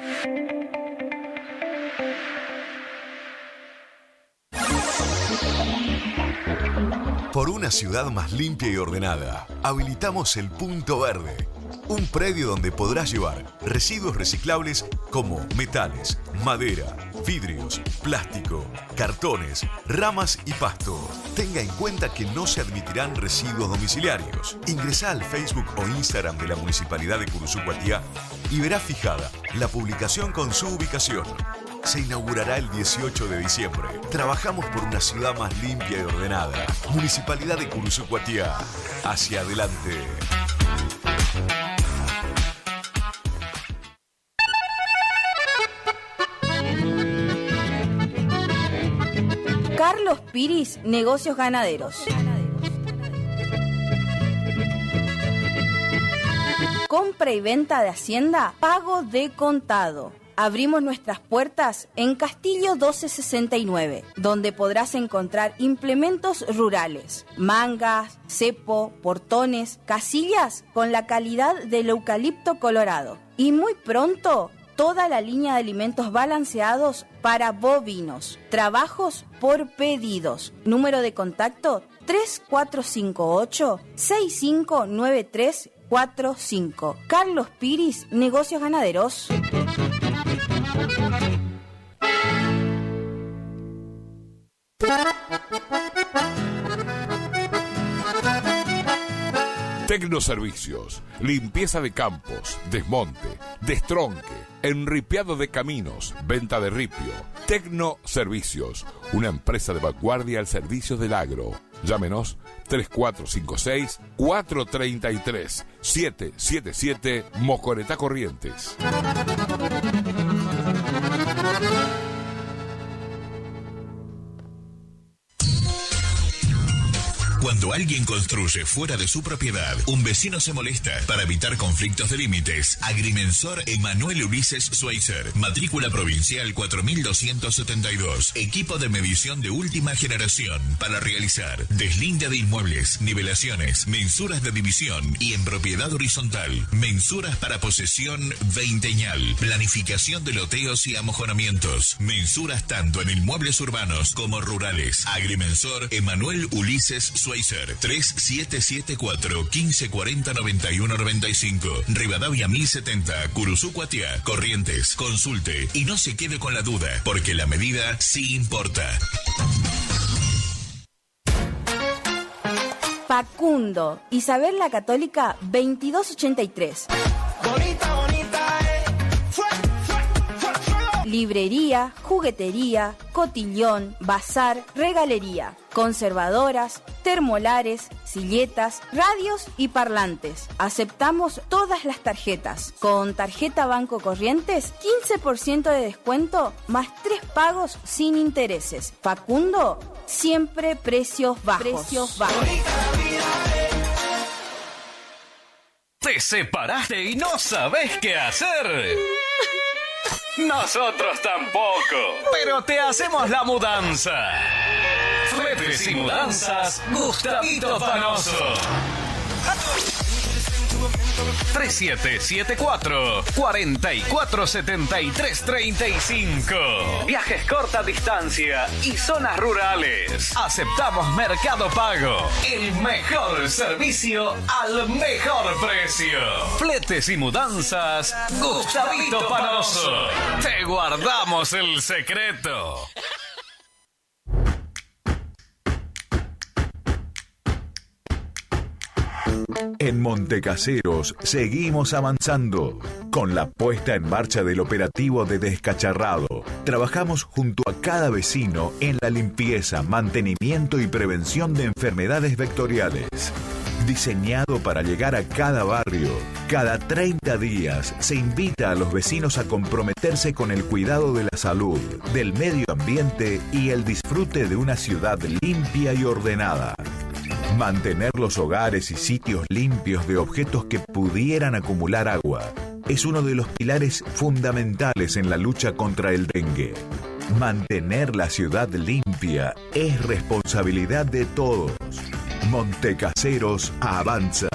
Por una ciudad más limpia y ordenada, habilitamos el Punto Verde, un predio donde podrás llevar residuos reciclables como metales, madera, vidrios, plástico, cartones, ramas y pasto. Tenga en cuenta que no se admitirán residuos domiciliarios. Ingresá al Facebook o Instagram de la Municipalidad de Curuzú-Guatiá y verá fijada la publicación con su ubicación. Se inaugurará el 18 de diciembre. Trabajamos por una ciudad más limpia y ordenada. Municipalidad de Curuzú-Guatiá. Hacia adelante. Carlos Piris, Negocios Ganaderos. Compra y venta de hacienda, pago de contado. Abrimos nuestras puertas en Castillo 1269, donde podrás encontrar implementos rurales, mangas, cepo, portones, casillas con la calidad del eucalipto colorado. Y muy pronto, toda la línea de alimentos balanceados para bovinos. Trabajos por pedidos. Número de contacto 3458-659345. Carlos Piris, Negocios Ganaderos. Tecnoservicios, limpieza de campos, desmonte, destronque, enripiado de caminos, venta de ripio. Tecnoservicios, una empresa de vanguardia al servicio del agro. Llámenos 3456-433-777 Mocoretá Corrientes. Cuando alguien construye fuera de su propiedad, un vecino se molesta. Para evitar conflictos de límites, Agrimensor Emanuel Ulises Schweitzer, matrícula provincial 4272, equipo de medición de última generación para realizar deslinde de inmuebles, nivelaciones, mensuras de división y en propiedad horizontal, mensuras para posesión veinteñal, planificación de loteos y amojonamientos, mensuras tanto en inmuebles urbanos como rurales. Agrimensor Emanuel Ulises Schweitzer, 3774-1540-9195, Rivadavia 1070, Curuzú Cuatiá, Corrientes. Consulte y no se quede con la duda, porque la medida sí importa. Facundo, Isabel la Católica 2283. Bonita, bonita, Librería, juguetería, cotillón, bazar, regalería, conservadoras, termolares, silletas, radios y parlantes. Aceptamos todas las tarjetas. Con tarjeta Banco Corrientes, 15% de descuento más 3 pagos sin intereses. Facundo, siempre precios bajos. ¿Te separaste y no sabes qué hacer? Nosotros tampoco, pero te hacemos la mudanza. Fletes y mudanzas, Gustavito Panoso. 3774-447335. Viajes corta distancia y zonas rurales. Aceptamos Mercado Pago. El mejor servicio al mejor precio. Fletes y mudanzas, Gustavito Panoso. Te guardamos el secreto. En Montecaseros seguimos avanzando con la puesta en marcha del operativo de descacharrado. Trabajamos junto a cada vecino en la limpieza, mantenimiento y prevención de enfermedades vectoriales. Diseñado para llegar a cada barrio, cada 30 días se invita a los vecinos a comprometerse con el cuidado de la salud, del medio ambiente y el disfrute de una ciudad limpia y ordenada. Mantener los hogares y sitios limpios de objetos que pudieran acumular agua es uno de los pilares fundamentales en la lucha contra el dengue. Mantener la ciudad limpia es responsabilidad de todos. Montecaseros avanza.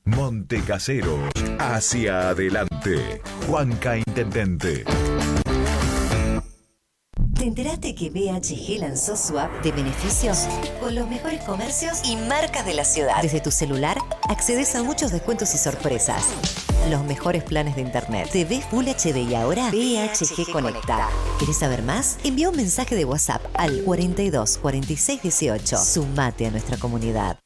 Montecaseros hacia adelante. Juanca Intendente. ¿Te enteraste que BHG lanzó su app de beneficios con los mejores comercios y marcas de la ciudad? Desde tu celular accedes a muchos descuentos y sorpresas. Los mejores planes de internet, TV Full HD y ahora BHG Conecta. ¿Querés saber más? Envía un mensaje de WhatsApp al 42 46 18. Sumate a nuestra comunidad.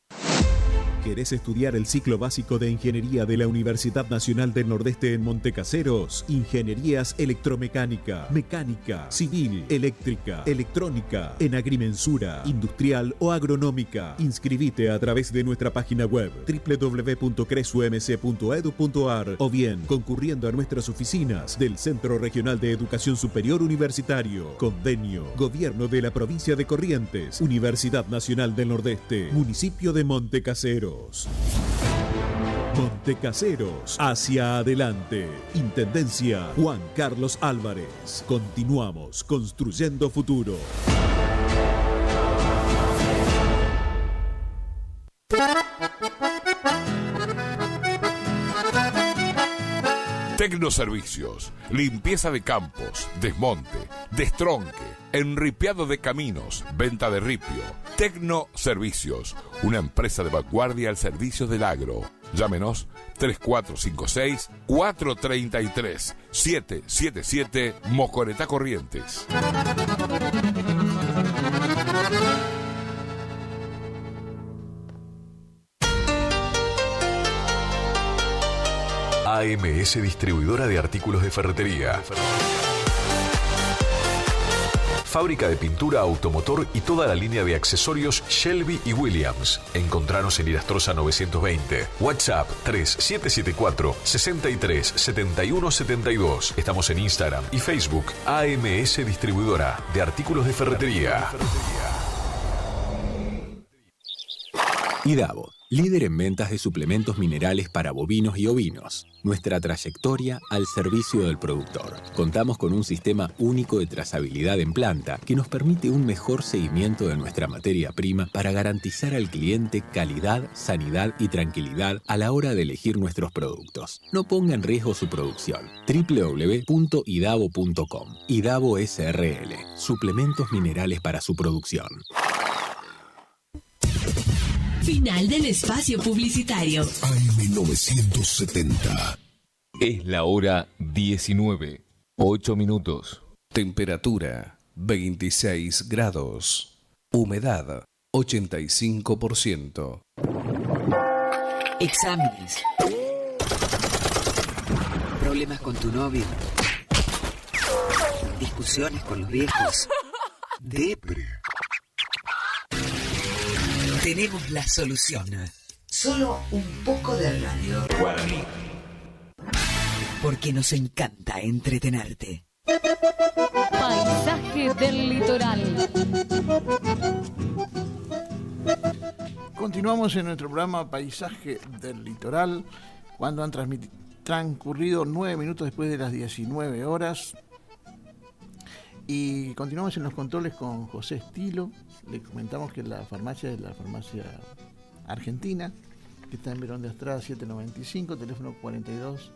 ¿Querés estudiar el ciclo básico de Ingeniería de la Universidad Nacional del Nordeste en Montecaseros? Ingenierías electromecánica, mecánica, civil, eléctrica, electrónica, en agrimensura, industrial o agronómica. Inscribite a través de nuestra página web www.cresumc.edu.ar o bien concurriendo a nuestras oficinas del Centro Regional de Educación Superior Universitario. Convenio, Gobierno de la Provincia de Corrientes, Universidad Nacional del Nordeste, Municipio de Montecaseros. Montecaseros, hacia adelante. Intendencia Juan Carlos Álvarez. Continuamos construyendo futuro. Tecnoservicios, limpieza de campos, desmonte, destronque, enripiado de caminos, venta de ripio. Tecnoservicios, una empresa de vanguardia al servicio del agro. Llámenos 3456-433-777 Mocoretá Corrientes. AMS Distribuidora de Artículos de Ferretería. Fábrica de pintura, automotor y toda la línea de accesorios Shelby y Williams. Encontranos en Irastrosa 920. WhatsApp 3774 63 71 72. Estamos en Instagram y Facebook. AMS Distribuidora de Artículos de Ferretería. IDAVO, líder en ventas de suplementos minerales para bovinos y ovinos. Nuestra trayectoria al servicio del productor. Contamos con un sistema único de trazabilidad en planta que nos permite un mejor seguimiento de nuestra materia prima para garantizar al cliente calidad, sanidad y tranquilidad a la hora de elegir nuestros productos. No ponga en riesgo su producción. www.idavo.com. IDAVO SRL. Suplementos minerales para su producción. Final del espacio publicitario. AM970. Es la hora 19, 8 minutos. Temperatura 26 grados. Humedad 85%. Exámenes. Problemas con tu novio. Discusiones con los viejos. Depre. Tenemos la solución. Solo un poco de radio. Guaraní. Porque nos encanta entretenerte. Paisaje del litoral. Continuamos en nuestro programa Paisaje del Litoral, cuando han transcurrido 9 minutos después de las 19 horas. Y continuamos en los controles con José Estilo. Le comentamos que la farmacia es la farmacia argentina, que está en Verón de Astrada 795, teléfono 42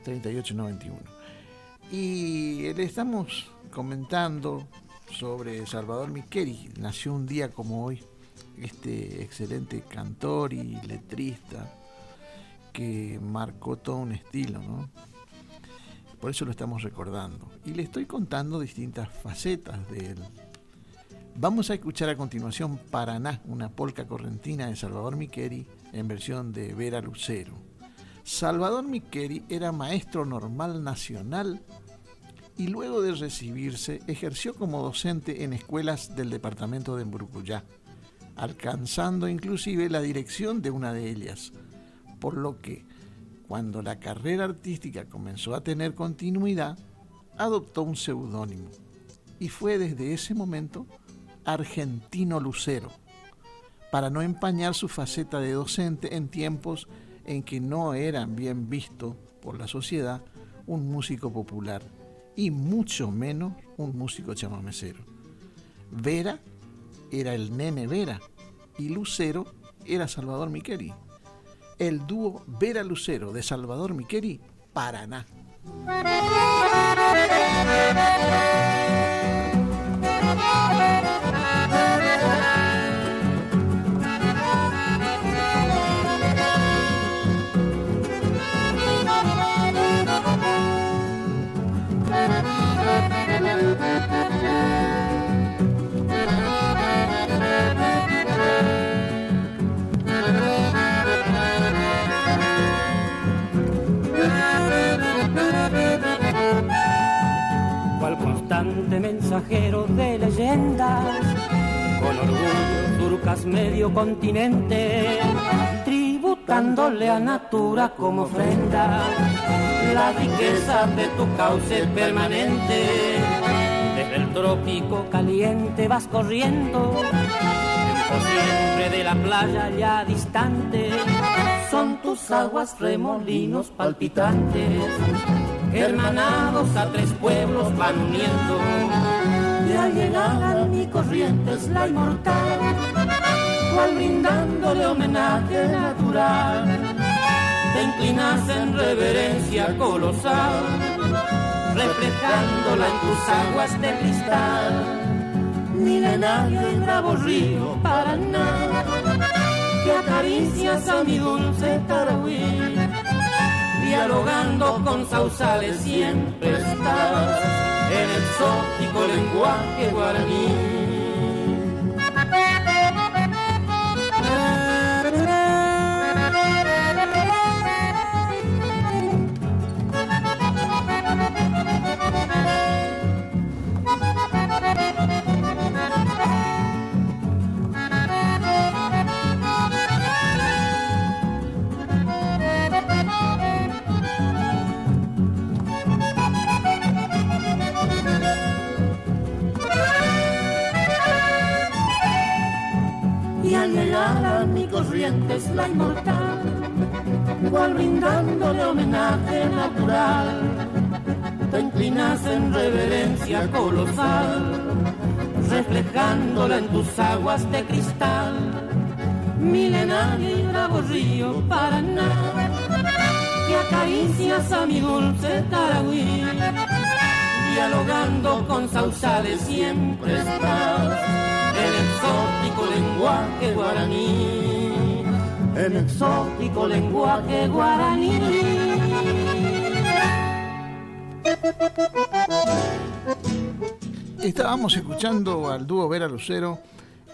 38 91. Y le estamos comentando sobre Salvador Micheli. Nació un día como hoy, este excelente cantor y letrista que marcó todo un estilo, ¿no? Por eso lo estamos recordando. Y le estoy contando distintas facetas de él. Vamos a escuchar a continuación Paraná, una polca correntina de Salvador Micheli en versión de Vera Lucero. Salvador Micheli era maestro normal nacional y luego de recibirse ejerció como docente en escuelas del departamento de Mburucuyá, alcanzando inclusive la dirección de una de ellas, por lo que cuando la carrera artística comenzó a tener continuidad, adoptó un seudónimo y fue desde ese momento Argentino Lucero, para no empañar su faceta de docente en tiempos en que no eran bien visto por la sociedad un músico popular y mucho menos un músico chamamecero. Vera era el Nene Vera y Lucero era Salvador Micheli. El dúo Vera Lucero de Salvador Micheli, Paraná. medio continente, tributándole a Natura como ofrenda la riqueza de tu cauce permanente. Desde el trópico caliente vas corriendo, siempre de la playa ya distante, son tus aguas remolinos palpitantes, hermanados a tres pueblos van uniendo, y al llegar a mi corriente es la inmortal, cual brindándole homenaje natural, te inclinas en reverencia colosal, reflejándola en tus aguas de cristal. Milenario y bravo río Paraná, que acaricias a mi dulce Tarahui, dialogando con sausales siempre estás en el exótico lenguaje guaraní. Mi corriente es la inmortal, cual brindándole homenaje natural, te inclinas en reverencia colosal, reflejándola en tus aguas de cristal. Milenario y bravo río Paraná, que acaricias a mi dulce Tarahui, dialogando con sausales siempre estás en exótico lenguaje guaraní, en exótico lenguaje guaraní. Estábamos escuchando al dúo Vera Lucero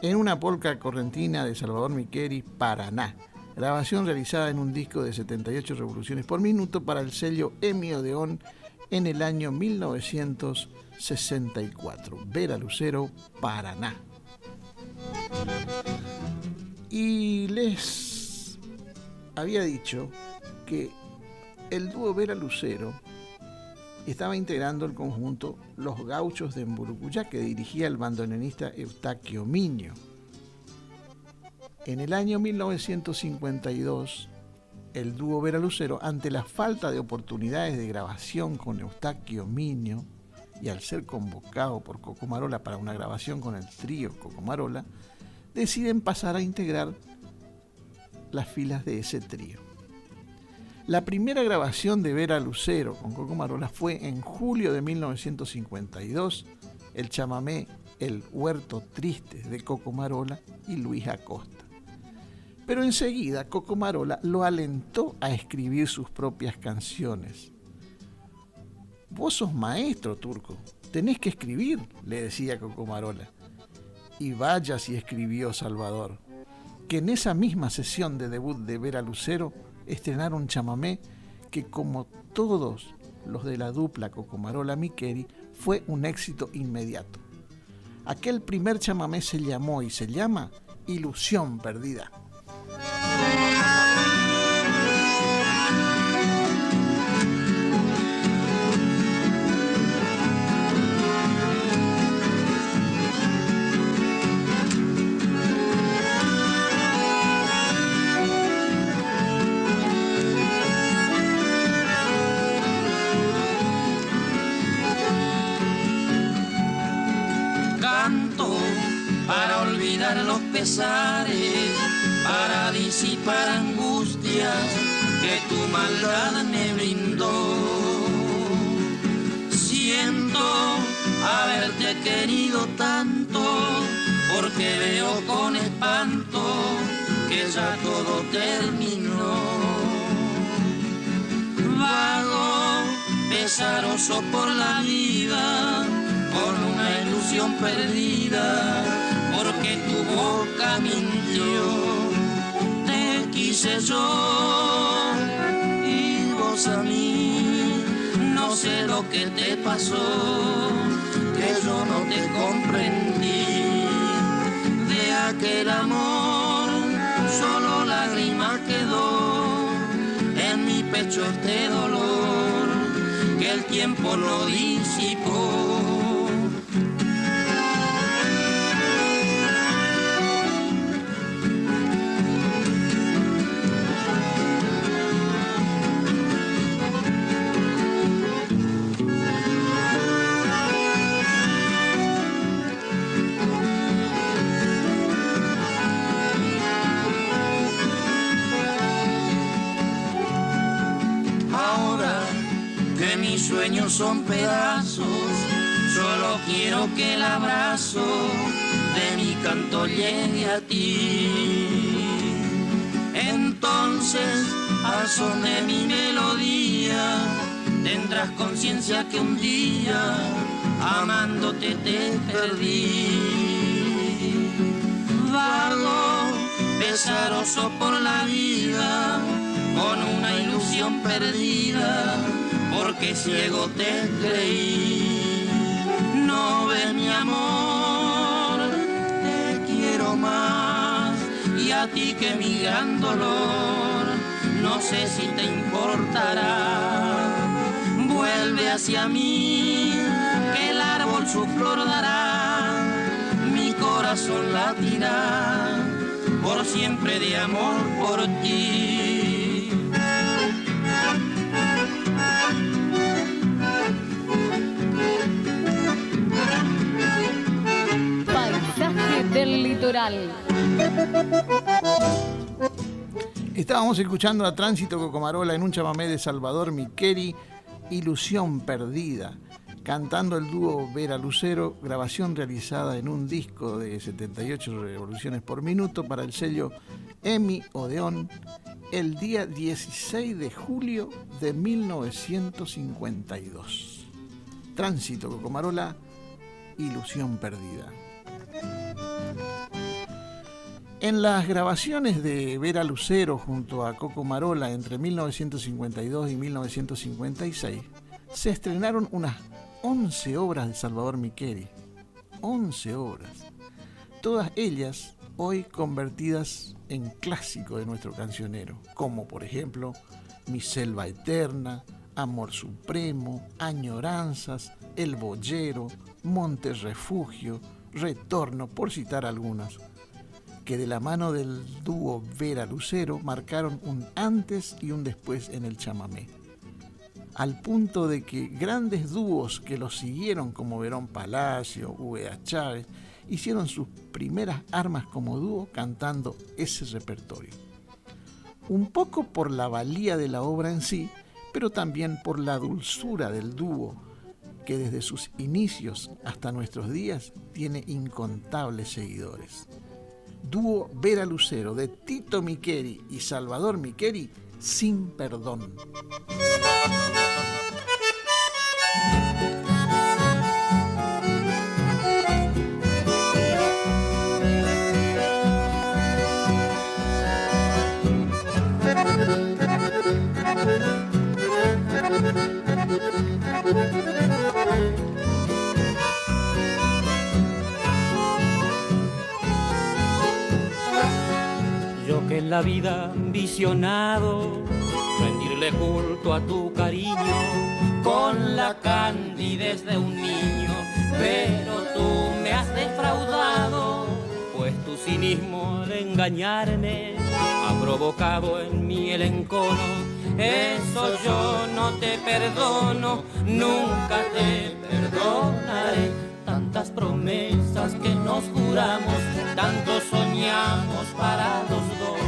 en una polca correntina de Salvador Miqueri, Paraná, grabación realizada en un disco de 78 revoluciones por minuto para el sello EMI Odeón en el año 1964. Vera Lucero, Paraná. Y les había dicho que el dúo Vera Lucero estaba integrando el conjunto Los Gauchos de Mburucuyá, que dirigía el bandoneonista Eustaquio Miño. En el año 1952, el dúo Vera Lucero, ante la falta de oportunidades de grabación con Eustaquio Miño y al ser convocado por Coco Marola para una grabación con el trío Coco Marola, deciden pasar a integrar las filas de ese trío. La primera grabación de Vera Lucero con Coco Marola fue en julio de 1952, el chamamé El Huerto Triste de Coco Marola y Luis Acosta. Pero enseguida Coco Marola lo alentó a escribir sus propias canciones. Vos sos maestro, Turco, tenés que escribir, le decía Coco Marola. Y vaya si escribió Salvador, que en esa misma sesión de debut de Vera Lucero estrenaron chamamé que, como todos los de la dupla Coco Marola Miqueri, fue un éxito inmediato. Aquel primer chamamé se llamó y se llama Ilusión Perdida. Los pesares, para disipar angustias que tu maldad me brindó. Siento haberte querido tanto, porque veo con espanto que ya todo terminó. Vago, pesaroso por la vida, con una ilusión perdida, porque tu boca mintió. Te quise yo y vos a mí, no sé lo que te pasó, que yo no te comprendí de aquel amor pecho este dolor que el tiempo lo disipó. Mis sueños son pedazos, solo quiero que el abrazo de mi canto llegue a ti. Entonces, al son de mi melodía, tendrás conciencia que un día, amándote te perdí. Vago, pesaroso por la vida, con una ilusión perdida, porque ciego te creí. No ves mi amor, te quiero más, y a ti que mi gran dolor, no sé si te importará. Vuelve hacia mí, que el árbol su flor dará, mi corazón latirá, por siempre de amor por ti. Paisaje del litoral. Estábamos escuchando a Tránsito Cocomarola en un chamamé de Salvador Micheli, Ilusión Perdida, cantando el dúo Vera Lucero, grabación realizada en un disco de 78 revoluciones por minuto para el sello EMI Odeón el día 16 de julio de 1952. Tránsito Cocomarola, Ilusión Perdida. En las grabaciones de Vera Lucero junto a Coco Marola entre 1952 y 1956 se estrenaron unas 11 obras de Salvador Micheli. 11 obras. Todas ellas hoy convertidas en clásico de nuestro cancionero, como por ejemplo Mi Selva Eterna, Amor Supremo, Añoranzas, El Boyero, Monte Refugio, Retorno, por citar algunas, que de la mano del dúo Vera Lucero marcaron un antes y un después en el chamamé, al punto de que grandes dúos que los siguieron como Verón Palacio, V.A. Chávez, hicieron sus primeras armas como dúo cantando ese repertorio. Un poco por la valía de la obra en sí, pero también por la dulzura del dúo, que desde sus inicios hasta nuestros días tiene incontables seguidores. Dúo Vera Lucero de Tito Micheli y Salvador Micheli, Sin Perdón. Yo que en la vida visionado rendirle culto a tu cariño con la candidez de un niño, pero tú me has defraudado, pues tu cinismo de engañarme ha provocado en mí el encono. Eso yo no te perdono, nunca te perdonaré. Tantas promesas que nos juramos, tanto soñamos para los dos,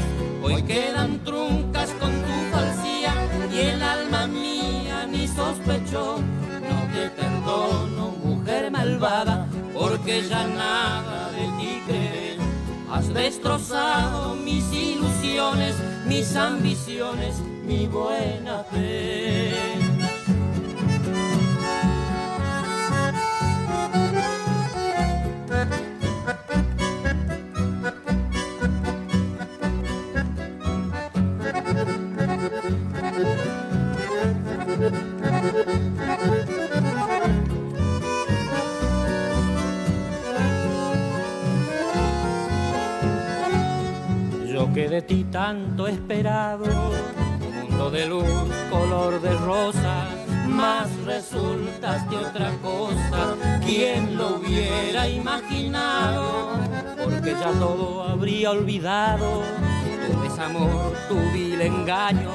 hoy quedan truncas con tu falsía y el alma mía ni sospechó. No te perdono, mujer malvada, porque ya nada de ti creeré. Has destrozado mis ilusiones, mis ambiciones, mi buena fe. Yo que de ti tanto he esperado, un mundo Rayo de luz, color de rosa, más resultas de otra cosa. ¿Quién lo hubiera imaginado? Porque ya todo habría olvidado. Tu desamor, tu vil engaño,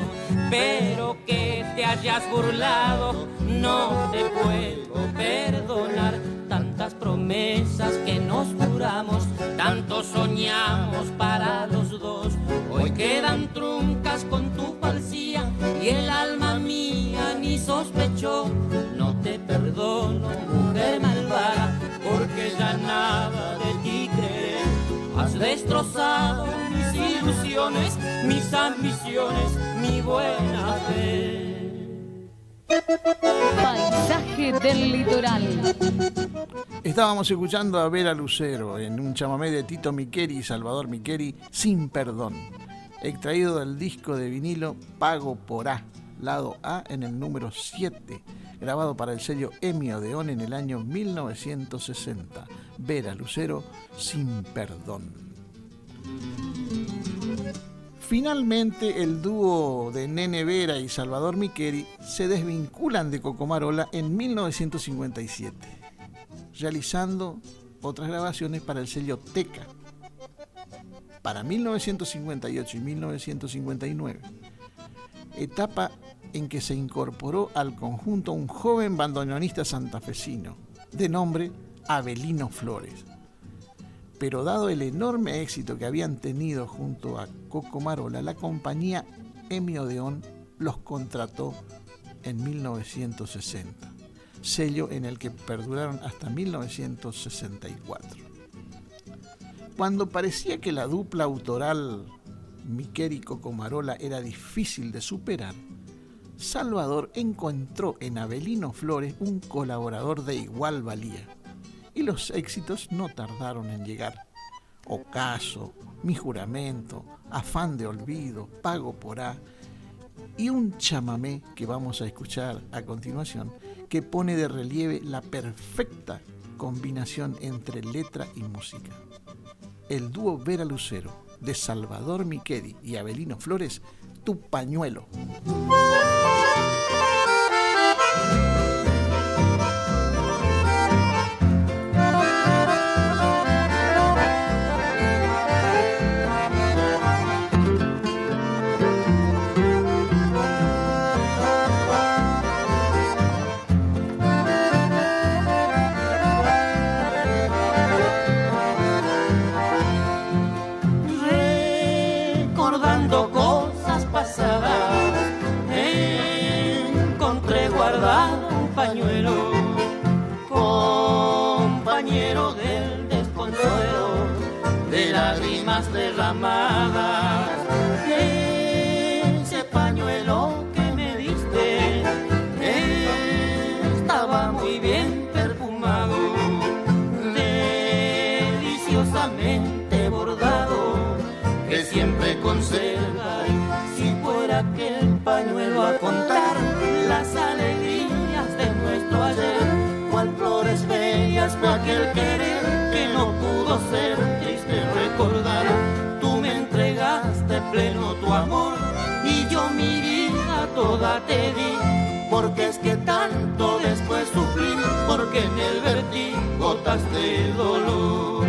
pero que te hayas burlado, no te puedo perdonar. Tantas promesas que nos juramos, tanto soñamos para los dos, hoy quedan truncas con tu falsía y el alma mía ni sospechó. No te perdono, mujer malvada, porque ya nada de ti creeré. Has destrozado mis ilusiones, mis ambiciones, mi buena fe. Paisaje del litoral. Estábamos escuchando a Vera Lucero en un chamamé de Tito Miqueri y Salvador Miqueri, Sin Perdón, extraído del disco de vinilo Pago por A, lado A en el número 7, grabado para el sello EMI Odeón en el año 1960. Vera Lucero, Sin Perdón. Finalmente, el dúo de Nene Vera y Salvador Miqueri se desvinculan de Cocomarola en 1957, realizando otras grabaciones para el sello Teca. Para 1958 y 1959, etapa en que se incorporó al conjunto un joven bandoneonista santafesino, de nombre Avelino Flores. Pero dado el enorme éxito que habían tenido junto a Cocomarola, la compañía EMI Odeón los contrató en 1960, sello en el que perduraron hasta 1964. Cuando parecía que la dupla autoral Miqueri-Cocomarola era difícil de superar, Salvador encontró en Avelino Flores un colaborador de igual valía, y los éxitos no tardaron en llegar. Ocaso, Mi Juramento, Afán de Olvido, Pago por A, y un chamamé que vamos a escuchar a continuación, que pone de relieve la perfecta combinación entre letra y música. El dúo Vera Lucero, de Salvador Miqueri y Avelino Flores, Tu Pañuelo. Recordando cosas pasadas, encontré guardado un pañuelo, compañero del desconsuelo, de lágrimas derramadas. Ese pañuelo que me diste estaba muy bien perfumado, deliciosamente bordado, que siempre conservaré. Si fuera aquel pañuelo a contar las alegrías de nuestro ayer, cual flores bellas fue aquel querer que no pudo ser triste recordar. Tú me entregaste pleno tu amor y yo mi vida toda te di, porque es que tanto después sufrí, porque en él vertí gotas de dolor.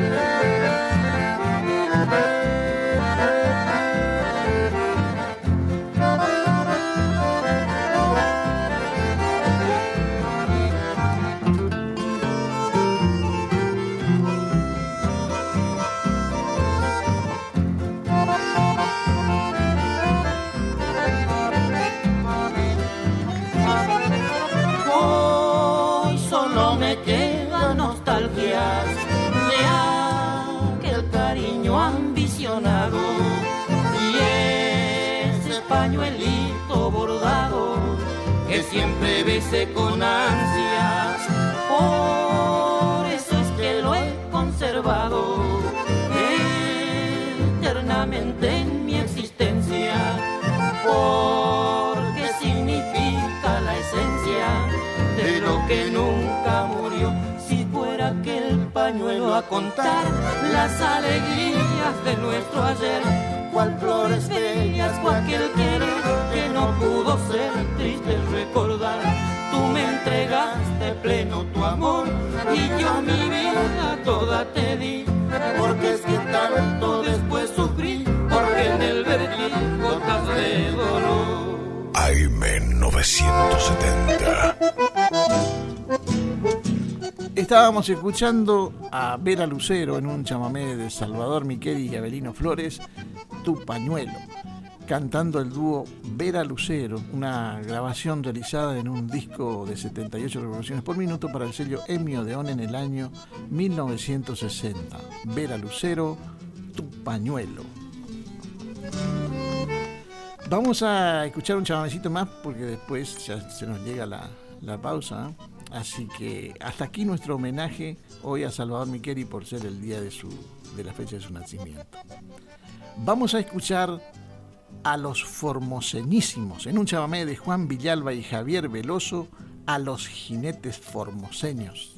Hoy solo me quedan nostalgias de aquel cariño ambicionado y ese pañuelito bordado que siempre besé con ansias. Por eso es que lo he conservado eternamente en mi existencia, porque significa la esencia de lo que nunca murió. Si fuera aquel pañuelo a contar las alegrías de nuestro ayer, cual flores bellas fue aquel querer que no pudo ser triste recordar. Tú me entregaste pleno tu amor y yo mi vida toda te di. Porque es que tanto después sufrí, porque en el vertir gotas de dolor. AM 970. Estábamos escuchando a Vera Lucero en un chamamé de Salvador Miqueli y Abelino Flores, Tu Pañuelo, cantando el dúo Vera Lucero, una grabación realizada en un disco de 78 revoluciones por minuto para el sello EMI Odeón en el año 1960. Vera Lucero, Tu Pañuelo. Vamos a escuchar un chamamecito más porque después ya se nos llega la pausa. Así que hasta aquí nuestro homenaje hoy a Salvador Miqueli por ser el día de la fecha de su nacimiento. Vamos a escuchar a los formoseñísimos en un chamamé de Juan Villalba y Javier Veloso, a los jinetes formoseños.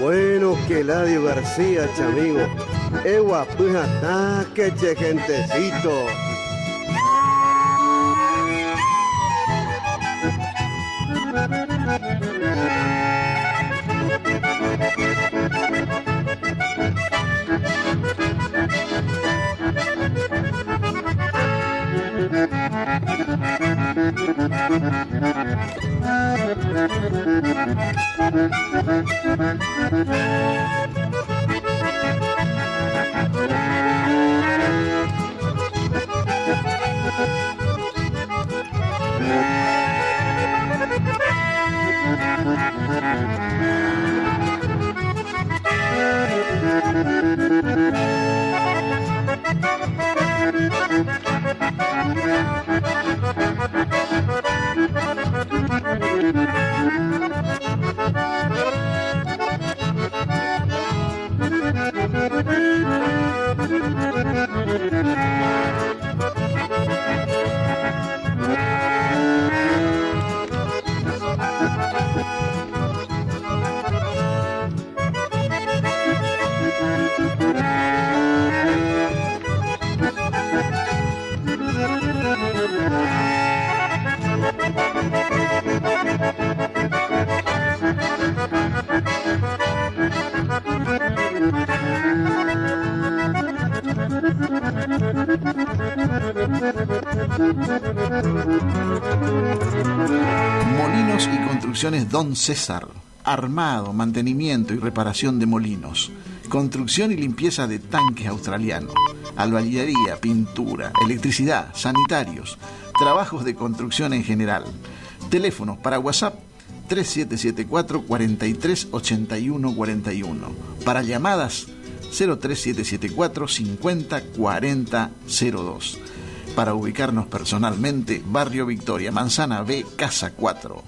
Bueno, que Eladio García, chamigo. Ewa, pues ataque, che, gentecito. Molinos y Construcciones Don César. Armado, mantenimiento y reparación de molinos. Construcción y limpieza de tanques australianos. Albañilería, pintura, electricidad, sanitarios. Trabajos de construcción en general. Teléfonos para WhatsApp 3774 43 81 41. Para llamadas 03774 50 40 02. Para ubicarnos personalmente, Barrio Victoria, Manzana B, Casa 4.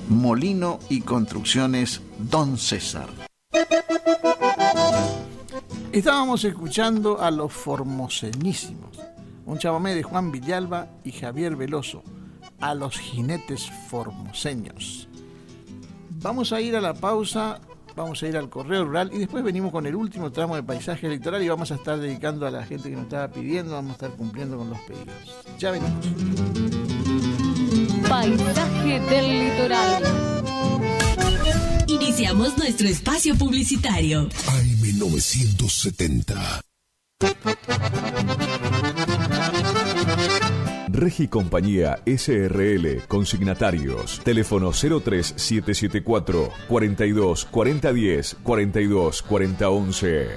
Molino y Construcciones Don César. Estábamos escuchando a los formoseñísimos, un chamamé de Juan Villalba y Javier Veloso, a los jinetes formoseños. Vamos a ir a la pausa, vamos a ir al correo rural y después venimos con el último tramo de paisaje electoral y vamos a estar dedicando a la gente que nos estaba pidiendo, vamos a estar cumpliendo con los pedidos. Ya venimos. Paisaje del litoral. Iniciamos nuestro espacio publicitario. AM 970. Regi Compañía SRL, consignatarios, teléfono 03774 42 4010 42 4011.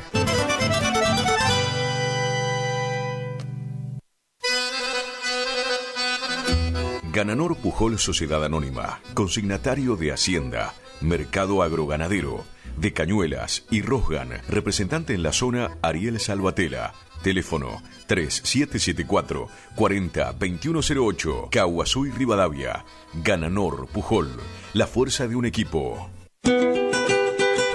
Gananor Pujol Sociedad Anónima, consignatario de Hacienda, Mercado Agroganadero, de Cañuelas y Rosgan, representante en la zona Ariel Salvatella. Teléfono 3774 40 2108, Caguazú y Rivadavia. Gananor Pujol, la fuerza de un equipo.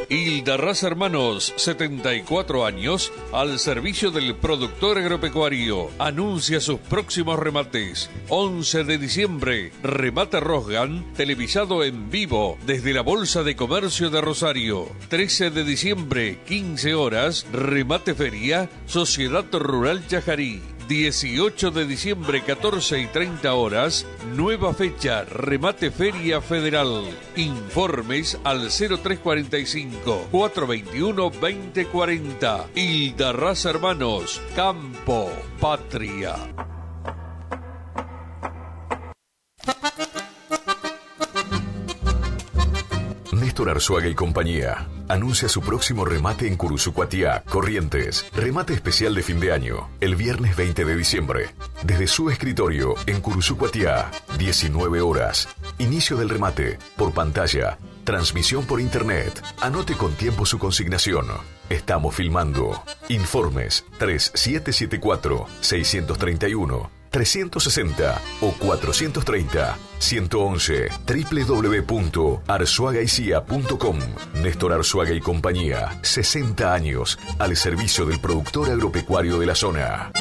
Hilda Raza Hermanos, 74 años, al servicio del productor agropecuario. Anuncia sus próximos remates. 11 de diciembre, remate Rosgan, televisado en vivo desde la Bolsa de Comercio de Rosario. 13 de diciembre, 15 horas, remate feria, Sociedad Rural Chajarí. 18 de diciembre, 14 y 30 horas, nueva fecha, remate Feria Federal. Informes al 0345-421-2040. Hilda Raza Hermanos, Campo, Patria. Néstor Arzuaga y compañía anuncia su próximo remate en Curuzucuatiá, Corrientes. Remate especial de fin de año, el viernes 20 de diciembre. Desde su escritorio en Curuzucuatiá, 19 horas. Inicio del remate, por pantalla. Transmisión por internet. Anote con tiempo su consignación. Estamos filmando. Informes 3774-631. 360 o 430-111 www.arzuagaicia.com. Néstor Arzuaga y compañía, 60 años al servicio del productor agropecuario de la zona.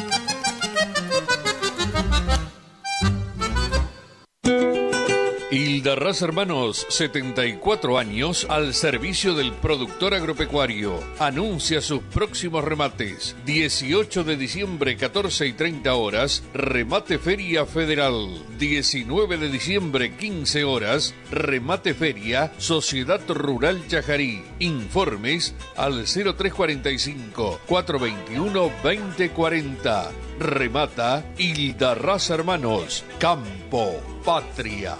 Hilda Raza Hermanos, 74 años, al servicio del productor agropecuario. Anuncia sus próximos remates. 18 de diciembre, 14 y 30 horas, remate Feria Federal. 19 de diciembre, 15 horas, remate Feria, Sociedad Rural Chajarí. Informes al 0345-421-2040. Remata Hilda Raza Hermanos, Campo, Patria.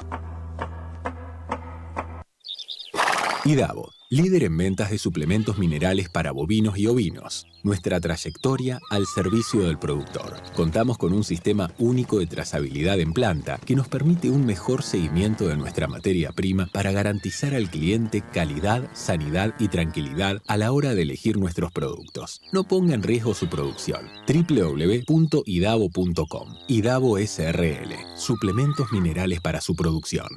IDAVO, líder en ventas de suplementos minerales para bovinos y ovinos. Nuestra trayectoria al servicio del productor. Contamos con un sistema único de trazabilidad en planta que nos permite un mejor seguimiento de nuestra materia prima para garantizar al cliente calidad, sanidad y tranquilidad a la hora de elegir nuestros productos. No ponga en riesgo su producción. www.idavo.com. IDAVO SRL. Suplementos minerales para su producción.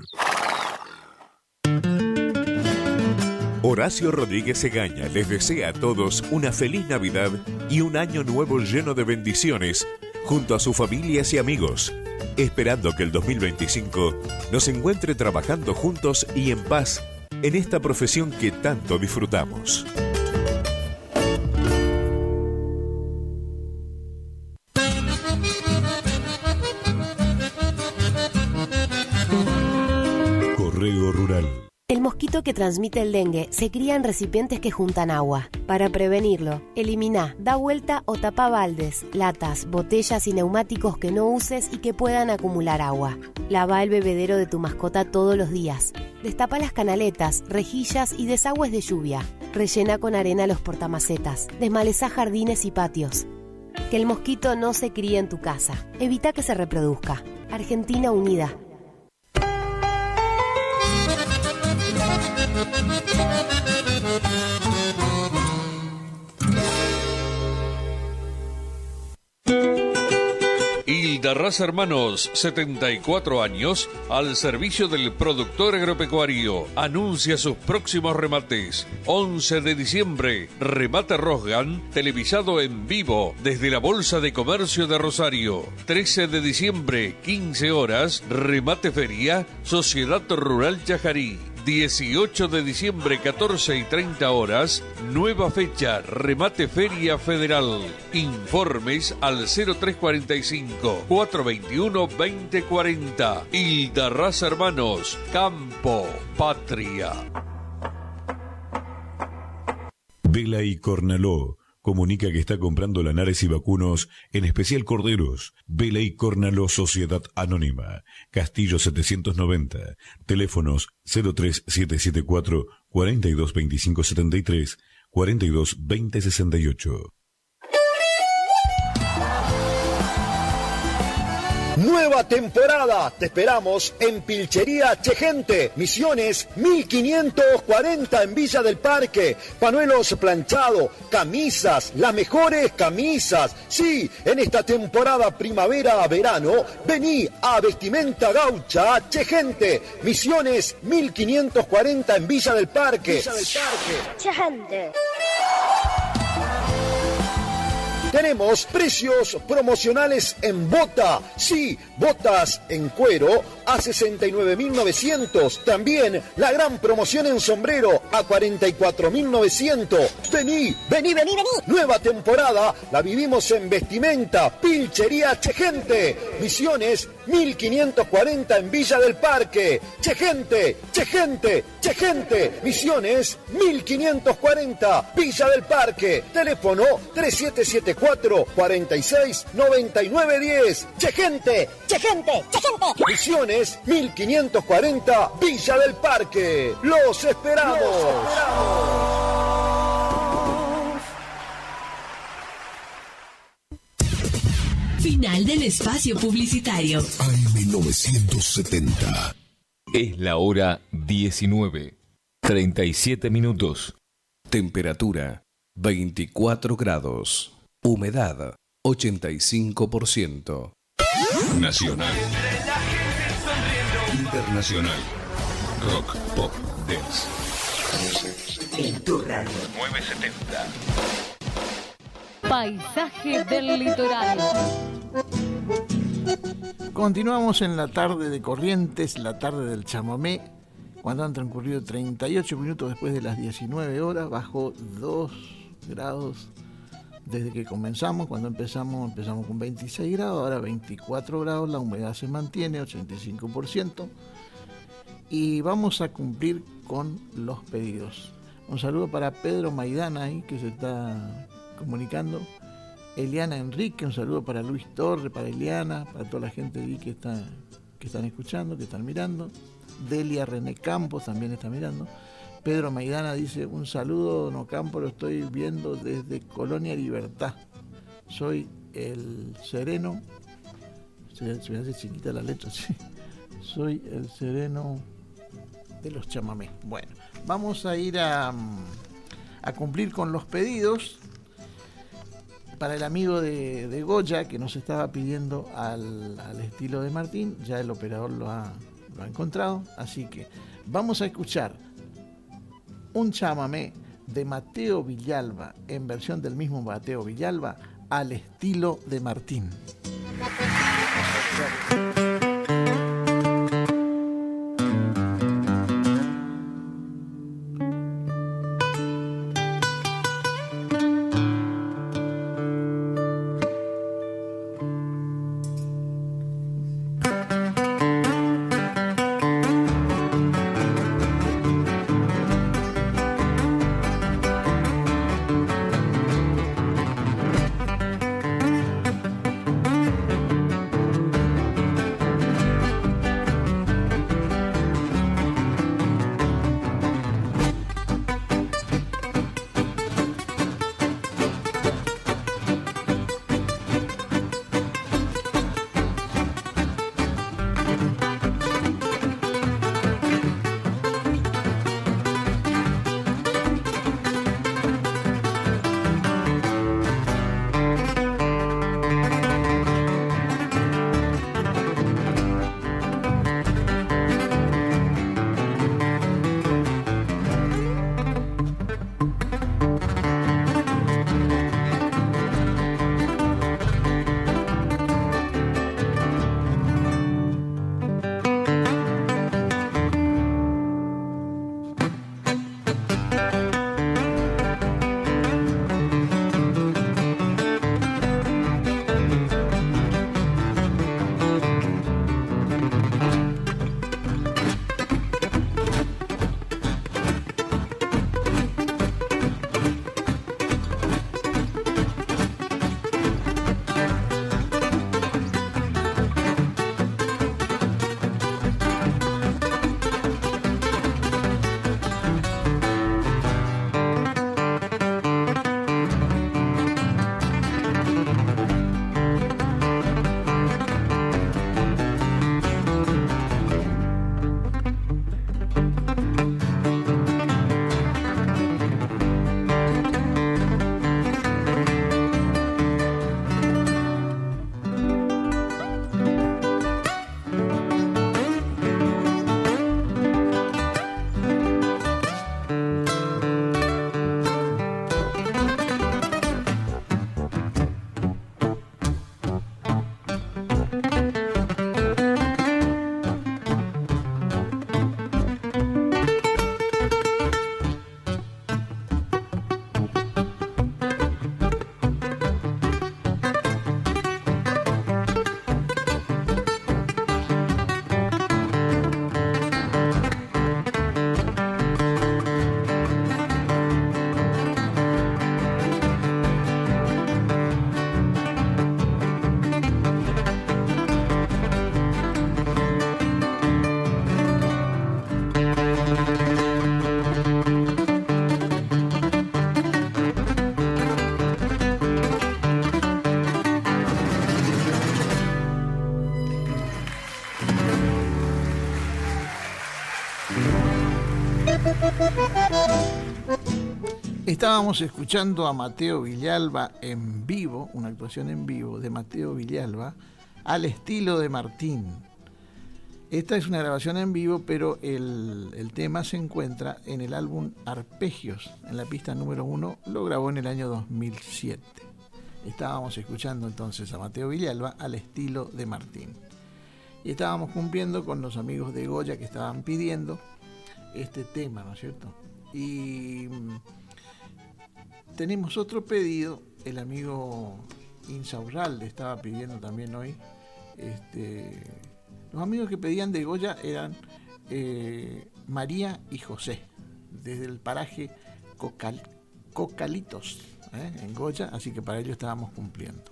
Horacio Rodríguez Egaña les desea a todos una feliz Navidad y un año nuevo lleno de bendiciones junto a sus familias y amigos, esperando que el 2025 nos encuentre trabajando juntos y en paz en esta profesión que tanto disfrutamos. Correo Rural. El mosquito que transmite el dengue se cría en recipientes que juntan agua. Para prevenirlo, elimina, da vuelta o tapa baldes, latas, botellas y neumáticos que no uses y que puedan acumular agua. Lava el bebedero de tu mascota todos los días. Destapa las canaletas, rejillas y desagües de lluvia. Rellena con arena los portamacetas. Desmalezá jardines y patios. Que el mosquito no se críe en tu casa. Evita que se reproduzca. Argentina Unida. Hilda Raza Hermanos, 74 años, al servicio del productor agropecuario. Anuncia sus próximos remates. 11 de diciembre, remate Rosgan, televisado en vivo desde la Bolsa de Comercio de Rosario. 13 de diciembre, 15 horas, remate Feria, Sociedad Rural Chajarí. 18 de diciembre, 14 y 30 horas, nueva fecha, remate Feria Federal. Informes al 0345-421-2040. Hilda Raza Hermanos, Campo, Patria. Vela y Cornaló comunica que está comprando lanares y vacunos, en especial corderos. Vela y Cornaló Sociedad Anónima, Castillo 790, teléfonos 03774 422573, 422068. Nueva temporada, te esperamos en Pilchería Chegente, Misiones 1540 en Villa del Parque. Panuelos planchados, camisas, las mejores camisas. Sí, en esta temporada primavera-verano, vení a Vestimenta Gaucha Chegente, Misiones 1540 en Villa del Parque. Chegente. Tenemos precios promocionales en bota. Sí, botas en cuero a 69.900. También la gran promoción en sombrero a 44.900. Vení. Nueva temporada la vivimos en Vestimenta, Pilchería Chegente. Misiones 1540 en Villa del Parque. Chegente. Misiones 1540, Villa del Parque. Teléfono 3774-469910. Chegente. Misiones 1540, Villa del Parque. Los esperamos. Final del espacio publicitario. AM970. Es la hora 19, 37 minutos. Temperatura 24 grados. Humedad 85%. Nacional. Internacional. Rock, pop, dance. En tu radio. 970. Paisaje del litoral. Continuamos en la tarde de Corrientes, la tarde del chamamé, cuando han transcurrido 38 minutos después de las 19 horas, bajó 2 grados desde que comenzamos. Cuando empezamos con 26 grados, ahora 24 grados, la humedad se mantiene, 85%, y vamos a cumplir con los pedidos. Un saludo para Pedro Maidana, ahí, que se está comunicando. Eliana Enrique, un saludo para Luis Torre, para Eliana, para toda la gente de ahí que están escuchando, que están mirando. Delia René Campos también está mirando. Pedro Maidana dice, un saludo, Don Ocampo, lo estoy viendo desde Colonia Libertad. Soy el sereno, se me hace chiquita la letra, sí. Soy el sereno de los chamamés. Bueno, vamos a ir a cumplir con los pedidos. Para el amigo de Goya, que nos estaba pidiendo al estilo de Martín, ya el operador lo ha encontrado, así que vamos a escuchar un chamamé de Mateo Villalba, en versión del mismo Mateo Villalba, al estilo de Martín. Estábamos escuchando a Mateo Villalba en vivo, una actuación en vivo de Mateo Villalba, al estilo de Martín. Esta es una grabación en vivo, pero el tema se encuentra en el álbum Arpegios, en la pista número 1, lo grabó en el año 2007. Estábamos escuchando entonces a Mateo Villalba al estilo de Martín. Y estábamos cumpliendo con los amigos de Goya que estaban pidiendo este tema, ¿no es cierto? Y tenemos otro pedido, el amigo Insaurralde estaba pidiendo también hoy. Los amigos que pedían de Goya eran María y José, desde el paraje Cocalitos, en Goya, así que para ello estábamos cumpliendo.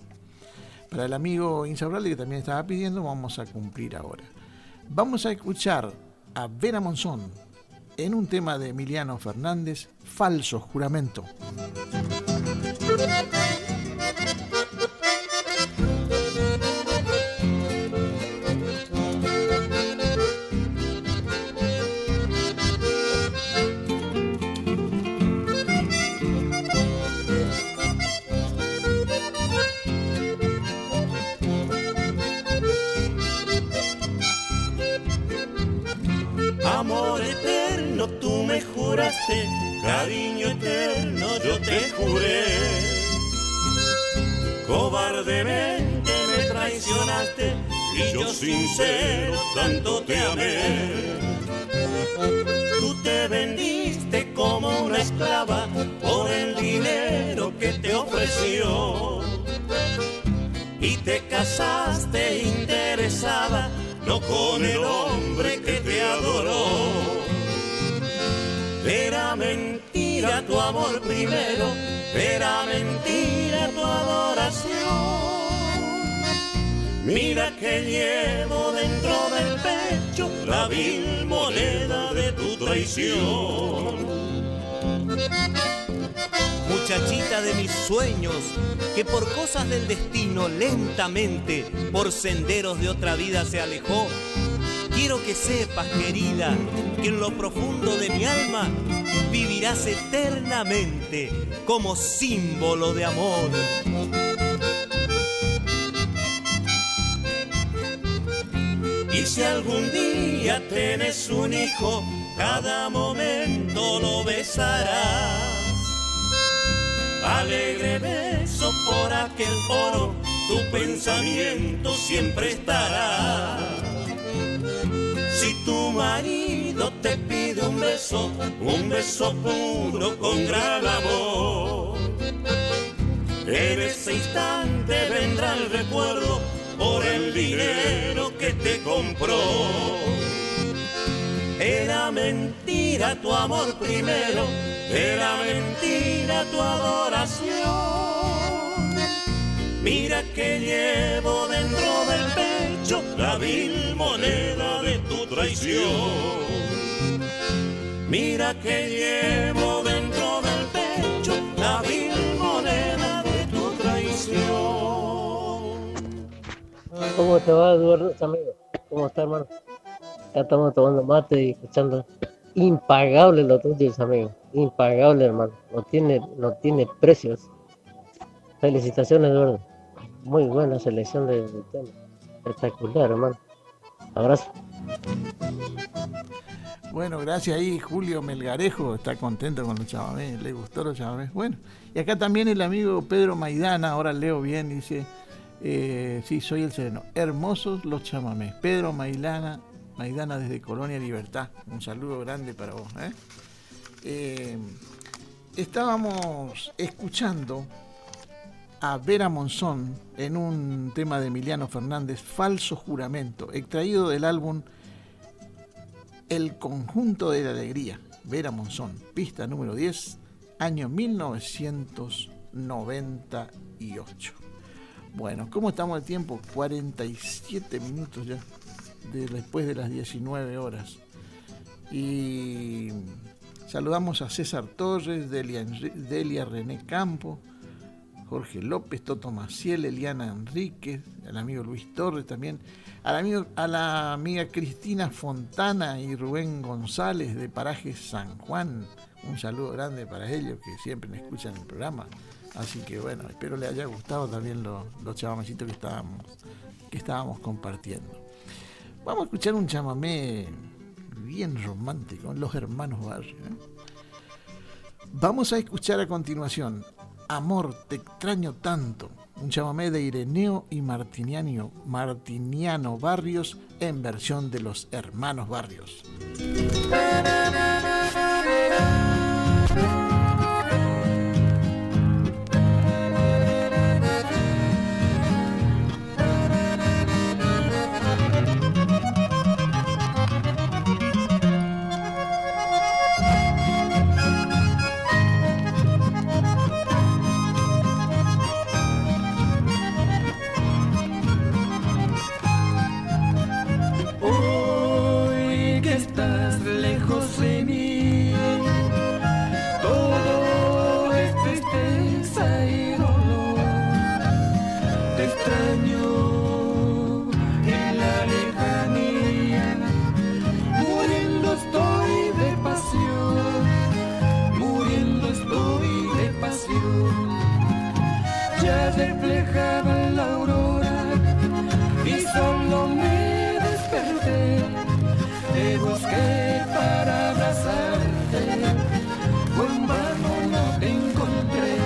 Para el amigo Insaurralde, que también estaba pidiendo, vamos a cumplir ahora. Vamos a escuchar a Vera Monzón en un tema de Emiliano Fernández, Falso Juramento. Amor eterno, tú me juraste, cariño eterno, yo te juré. Cobardemente me traicionaste y yo sincero tanto te amé. Tú te vendiste como una esclava por el dinero que te ofreció y te casaste interesada, no con el hombre que te adoró. Era mentira tu amor primero, era mentira tu adoración. Mira que llevo dentro del pecho la vil moneda de tu traición. Muchachita de mis sueños, que por cosas del destino lentamente por senderos de otra vida se alejó. Quiero que sepas, querida, que en lo profundo de mi alma vivirás eternamente como símbolo de amor. Y si algún día tienes un hijo, cada momento lo besarás. Alegre beso por aquel oro, tu pensamiento siempre estará. Si tu marido te pide un beso puro con gran amor, en ese instante vendrá el recuerdo por el dinero que te compró. Era mentira tu amor primero, era mentira tu adoración. Mira que llevo dentro del pecho la vil moneda de tu traición. Mira que llevo dentro del pecho la vil moneda de tu traición. ¿Cómo te va, Eduardo, amigo? ¿Cómo está, hermano? Acá estamos tomando mate y escuchando. Impagable lo tuyo, amigo. Impagable, hermano. No tiene precios. Felicitaciones, Eduardo. Muy buena selección de tema. Espectacular, hermano. Abrazo. Bueno, gracias ahí, Julio Melgarejo está contento con los chamamés, le gustó los chamamés. Bueno, y acá también el amigo Pedro Maidana, ahora leo bien, dice, sí, soy el sereno. Hermosos los chamamés. Pedro Maidana desde Colonia Libertad. Un saludo grande para vos. Estábamos escuchando a Vera Monzón en un tema de Emiliano Fernández, Falso Juramento, extraído del álbum El Conjunto de la Alegría. Vera Monzón, pista número 10, año 1998. Bueno, ¿cómo estamos de tiempo? 47 minutos ya, después de las 19 horas. Y saludamos a César Torres, Delia René Campo, Jorge López, Toto Maciel, Eliana Enríquez, al amigo Luis Torres también, a la amiga Cristina Fontana y Rubén González de Paraje San Juan. Un saludo grande para ellos que siempre me escuchan el programa. Así que bueno, espero les haya gustado también los chamamecitos que estábamos compartiendo. Vamos a escuchar un chamamé bien romántico, Los Hermanos Barrios. Vamos a escuchar a continuación Amor, te extraño tanto, un chamamé de Ireneo y Martiniano Barrios en versión de Los Hermanos Barrios. Reflejaba la aurora y solo me desperté. Te busqué para abrazarte, en vano no te encontré.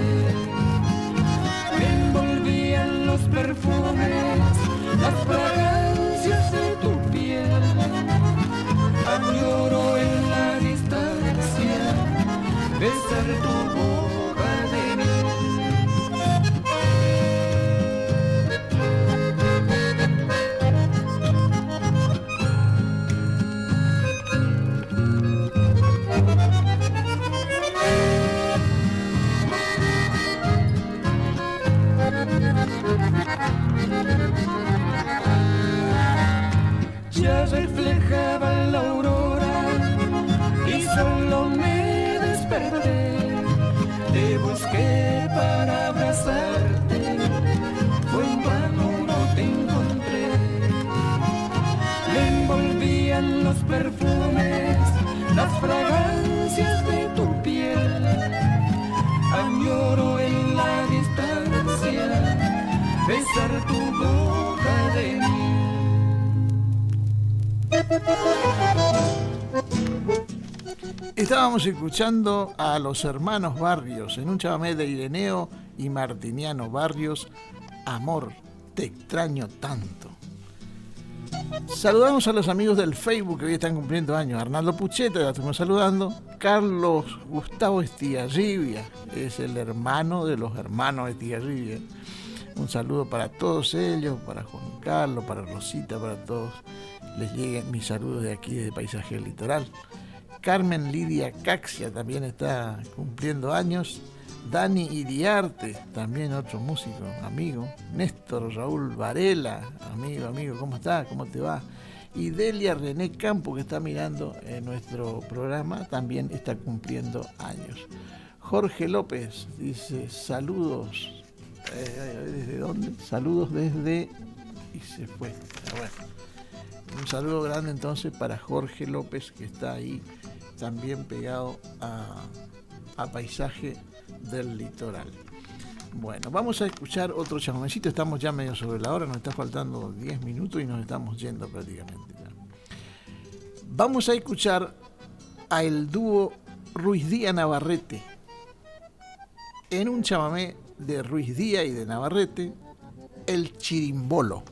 Me envolvían los perfumes, las fragancias de tu piel. Añoro en la distancia besar tu boca de miel. Ya reflejaba la aurora y solo me desperté. Te busqué para abrazarte, fue en vano, no te encontré. Me envolvían los perfumes, las fragancias de tu piel. Añoro en la distancia besar tu boca de miel. Estábamos escuchando a Los Hermanos Barrios en un chamamé de Ireneo y Martiniano Barrios, Amor, te extraño tanto. Saludamos a los amigos del Facebook que hoy están cumpliendo años. Arnaldo Pucheta, ya estuvimos saludando. Carlos Gustavo Estigarribia, es el hermano de los hermanos Estigarribia. Un saludo para todos ellos, para Juan Carlos, para Rosita, para todos. Les lleguen mis saludos de aquí, de Paisaje Litoral. Carmen Lidia Caxia también está cumpliendo años. Dani Iriarte, también otro músico, amigo. Néstor Raúl Varela, amigo, ¿cómo está? ¿Cómo te va? Y Delia René Campo, que está mirando nuestro programa, también está cumpliendo años. Jorge López dice, saludos. ¿Desde dónde? Saludos desde... Y se fue. Bueno, un saludo grande entonces para Jorge López, que está ahí también pegado a Paisaje del Litoral. Bueno, vamos a escuchar otro chamamecito. Estamos ya medio sobre la hora, nos está faltando 10 minutos y nos estamos yendo prácticamente ya. Vamos a escuchar a el dúo Ruiz Díaz Navarrete en un chamamé de Ruiz Díaz y de Navarrete, El Chirimbolo.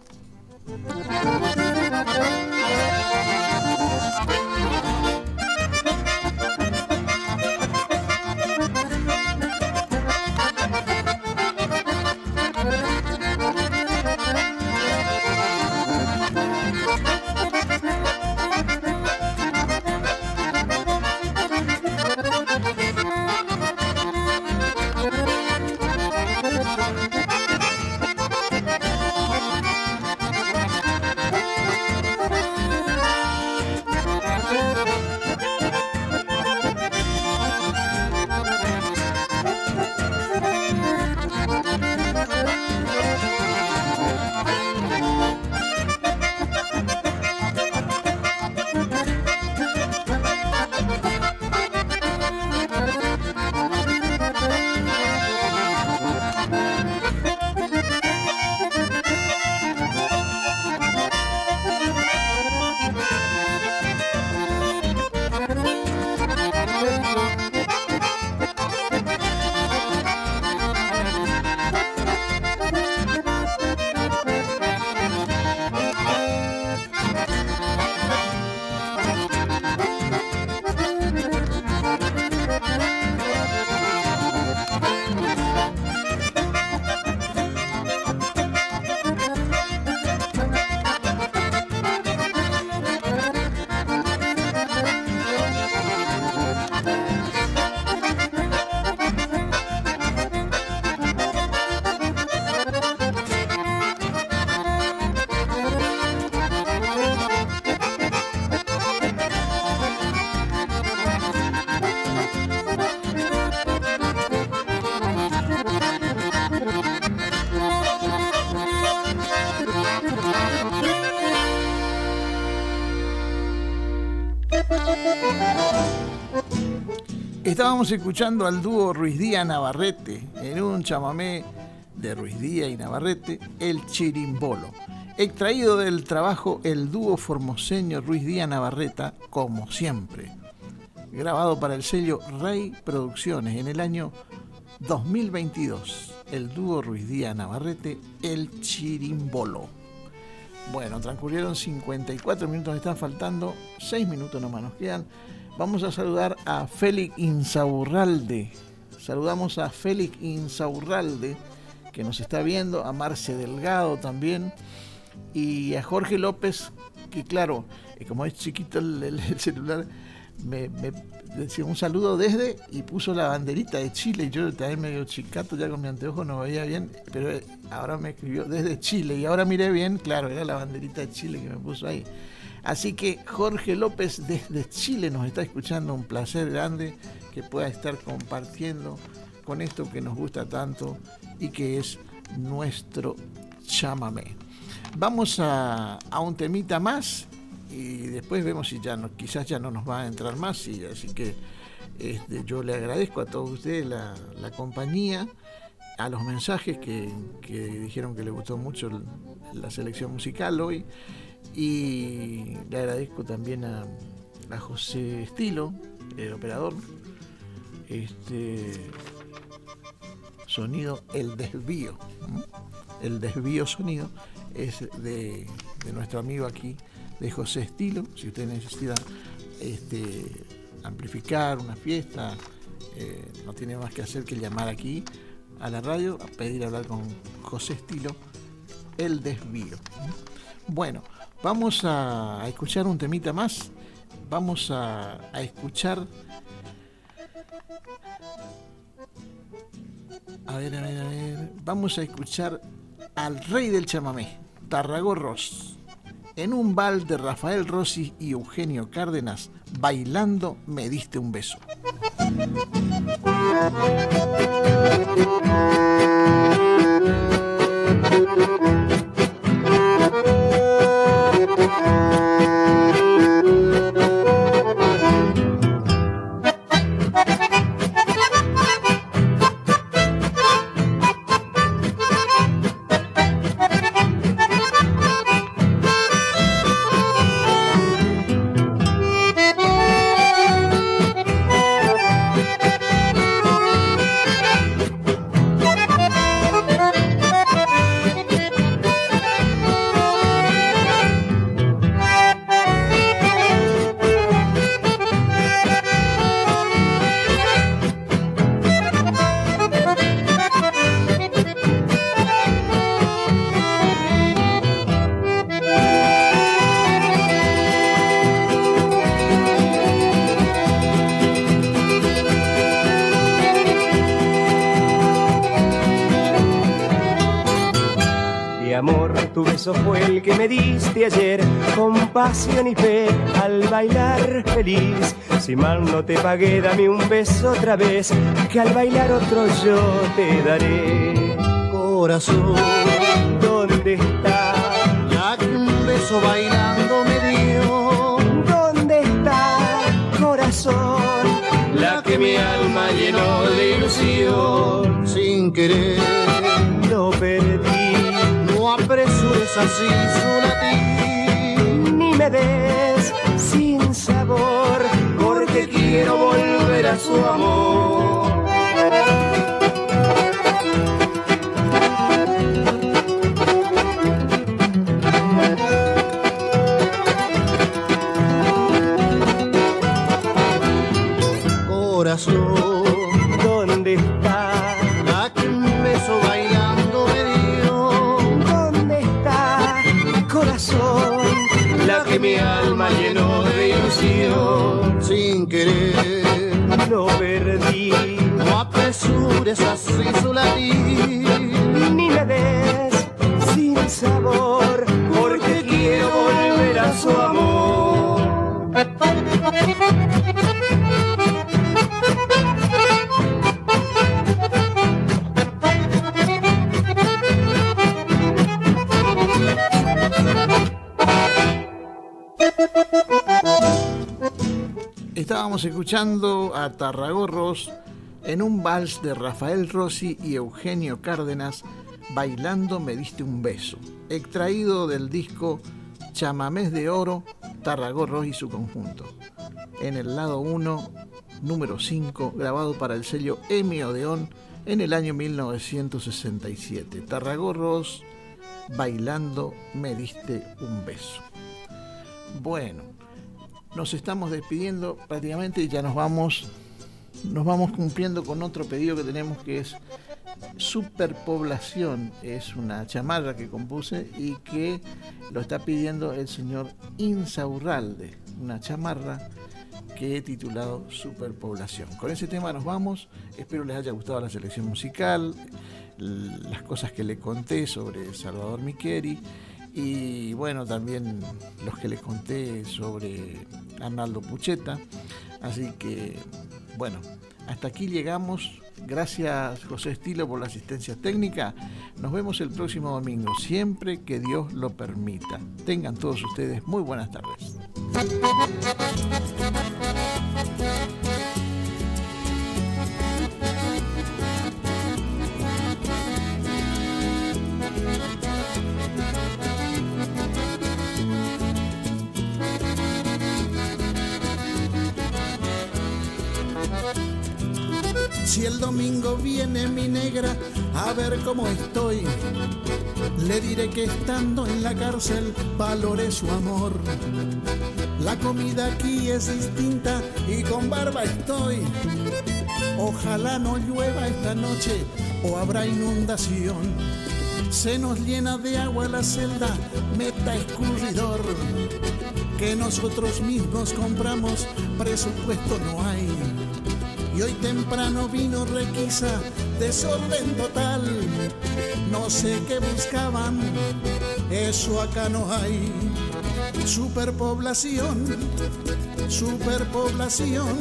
Estábamos escuchando al dúo Ruiz Díaz Navarrete en un chamamé de Ruiz Díaz y Navarrete, El Chirimbolo, extraído del trabajo El dúo formoseño Ruiz Díaz Navarreta, como siempre, grabado para el sello Rey Producciones en el año 2022. El dúo Ruiz Díaz Navarrete, El Chirimbolo. Bueno, transcurrieron 54 minutos, están faltando 6 minutos nomás nos quedan. Vamos a saludar a Félix Insaurralde. Saludamos a Félix Insaurralde, que nos está viendo, a Marce Delgado también, y a Jorge López, que claro, como es chiquito el celular, me decía un saludo desde, y puso la banderita de Chile, y yo también medio chicato, ya con mi anteojo no veía bien, pero ahora me escribió desde Chile, y ahora miré bien, claro, era la banderita de Chile que me puso ahí. Así que Jorge López desde Chile nos está escuchando, un placer grande que pueda estar compartiendo con esto que nos gusta tanto y que es nuestro chamamé. Vamos a un temita más y después vemos si ya no, quizás ya no nos va a entrar más, y así que yo le agradezco a todos ustedes la compañía, a los mensajes que dijeron que les gustó mucho la selección musical hoy. Y le agradezco también a José Estilo, el operador. Sonido, el desvío sonido es de nuestro amigo aquí, de José Estilo. Si usted necesita amplificar una fiesta, no tiene más que hacer que llamar aquí a la radio a pedir hablar con José Estilo, el desvío. Bueno, vamos a escuchar un temita más. Vamos a escuchar. A ver. Vamos a escuchar al rey del chamamé, Tarragó Ross, en un bal de Rafael Rossi y Eugenio Cárdenas, Bailando me diste un beso. Eso fue el que me diste ayer, con pasión y fe, al bailar feliz. Si mal no te pagué, dame un beso otra vez, que al bailar otro yo te daré. Corazón, ¿dónde está la que un beso bailando me dio? ¿Dónde está, corazón, la que mi alma llenó de ilusión? Sin querer lo perdí. No apresures así su latir, ni me des sin sabor, porque quiero volver a su amor. Corazón, ¿dónde está la que un beso bailando me dio? ¿Dónde está, corazón, la que mi alma llenó de ilusión? Sin querer lo perdí. No apresures así su latir, ni me des sin sabor, porque quiero volver a su amor. Estábamos escuchando a Tarragorros en un vals de Rafael Rossi y Eugenio Cárdenas, Bailando me diste un beso, extraído del disco Chamamés de Oro, Tarragorros y su conjunto, en el lado 1, número 5, grabado para el sello EMI Odeón en el año 1967. Tarragorros, Bailando me diste un beso. Bueno, nos estamos despidiendo prácticamente y ya nos vamos cumpliendo con otro pedido que tenemos, que es Superpoblación. Es una chamarra que compuse y que lo está pidiendo el señor Insaurralde, una chamarra que he titulado Superpoblación. Con ese tema nos vamos. Espero les haya gustado la selección musical, las cosas que le conté sobre Salvador Micheri y bueno, también los que les conté sobre Arnaldo Pucheta. Así que bueno, hasta aquí llegamos. Gracias, José Estilo, por la asistencia técnica. Nos vemos el próximo domingo, siempre que Dios lo permita. Tengan todos ustedes muy buenas tardes. Si el domingo viene mi negra a ver cómo estoy, le diré que estando en la cárcel valoré su amor. La comida aquí es distinta y con barba estoy. Ojalá no llueva esta noche o habrá inundación. Se nos llena de agua la celda, meta escurridor. Que nosotros mismos compramos, presupuesto no hay. Y hoy temprano vino requisa, desorden total. No sé qué buscaban, eso acá no hay. Superpoblación, superpoblación.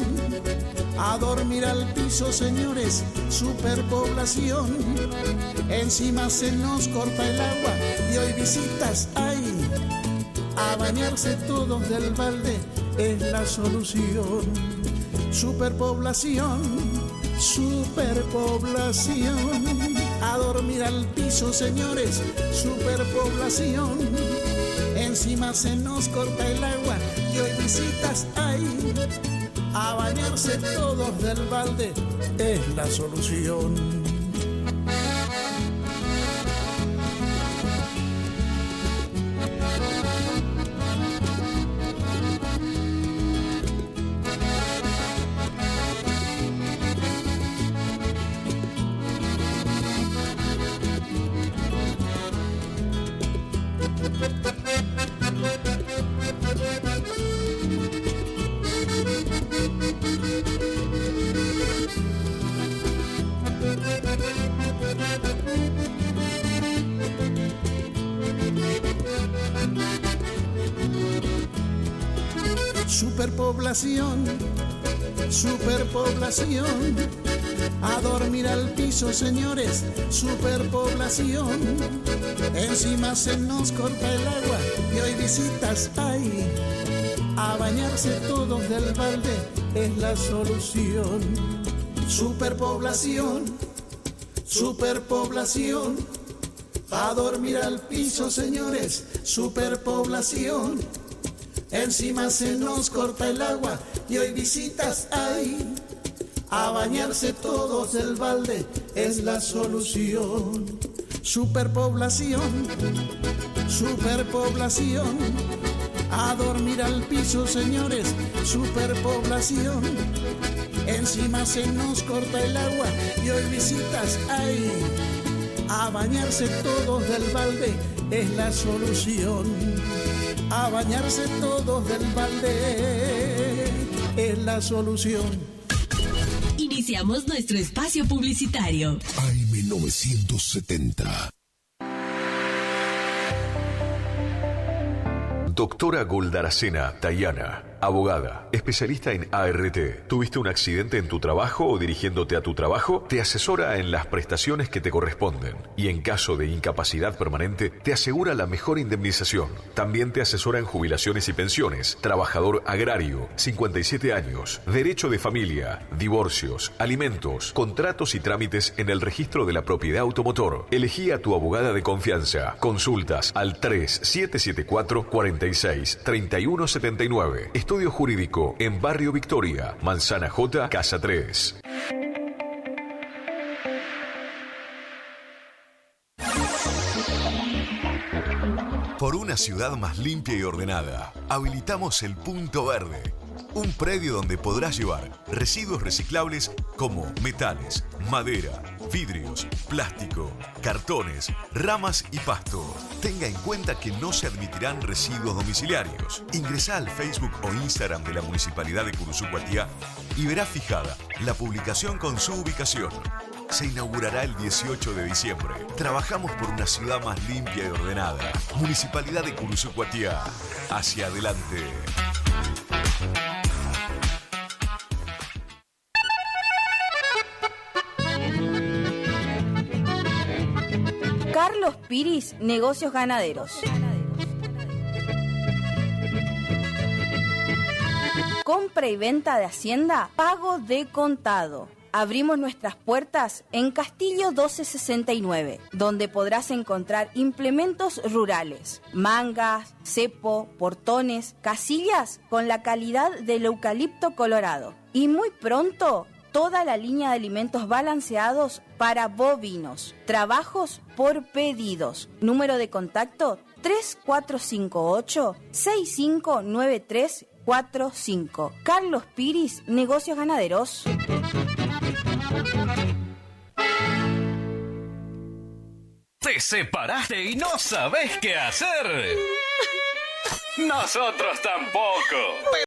A dormir al piso, señores, superpoblación. Encima se nos corta el agua y hoy visitas hay. A bañarse todos del balde es la solución. Superpoblación, superpoblación. A dormir al piso, señores, superpoblación. Encima se nos corta el agua y hoy visitas hay. A bañarse todos del balde es la solución. Superpoblación, superpoblación. A dormir al piso, señores, superpoblación. Encima se nos corta el agua y hoy visitas hay. A bañarse todos del balde es la solución. Superpoblación, superpoblación. A dormir al piso, señores, superpoblación. Encima se nos corta el agua y hoy visitas hay. A bañarse todos del balde es la solución. Superpoblación, superpoblación. A dormir al piso, señores, superpoblación. Encima se nos corta el agua y hoy visitas hay. A bañarse todos del balde es la solución. A bañarse todos del balde es la solución. Iniciamos nuestro espacio publicitario. AM970. Doctora Goldaracena Tayana, abogada, especialista en ART. ¿Tuviste un accidente en tu trabajo o dirigiéndote a tu trabajo? Te asesora en las prestaciones que te corresponden y en caso de incapacidad permanente te asegura la mejor indemnización. También te asesora en jubilaciones y pensiones, trabajador agrario, 57 años, derecho de familia, divorcios, alimentos, contratos y trámites en el registro de la propiedad automotor. Elegí a tu abogada de confianza. Consultas al 3774 46 31 79. Estudio jurídico en Barrio Victoria, Manzana J, Casa 3. Por una ciudad más limpia y ordenada, habilitamos el Punto Verde, un predio donde podrás llevar residuos reciclables como metales, madera, vidrios, plástico, cartones, ramas y pasto. Tenga en cuenta que no se admitirán residuos domiciliarios. Ingresá al Facebook o Instagram de la Municipalidad de Curuzú-Cuatiá y verá fijada la publicación con su ubicación. Se inaugurará el 18 de diciembre. Trabajamos por una ciudad más limpia y ordenada. Municipalidad de Curuzú-Cuatiá. Hacia adelante. Carlos Piris, Negocios Ganaderos. Compra y venta de hacienda, pago de contado. Abrimos nuestras puertas en Castillo 1269, donde podrás encontrar implementos rurales, mangas, cepo, portones, casillas con la calidad del eucalipto colorado. Y muy pronto, toda la línea de alimentos balanceados para bovinos. Trabajos por pedidos. Número de contacto 3458-659345. Carlos Piris, Negocios Ganaderos. ¿Te separaste y no sabés qué hacer? Nosotros tampoco.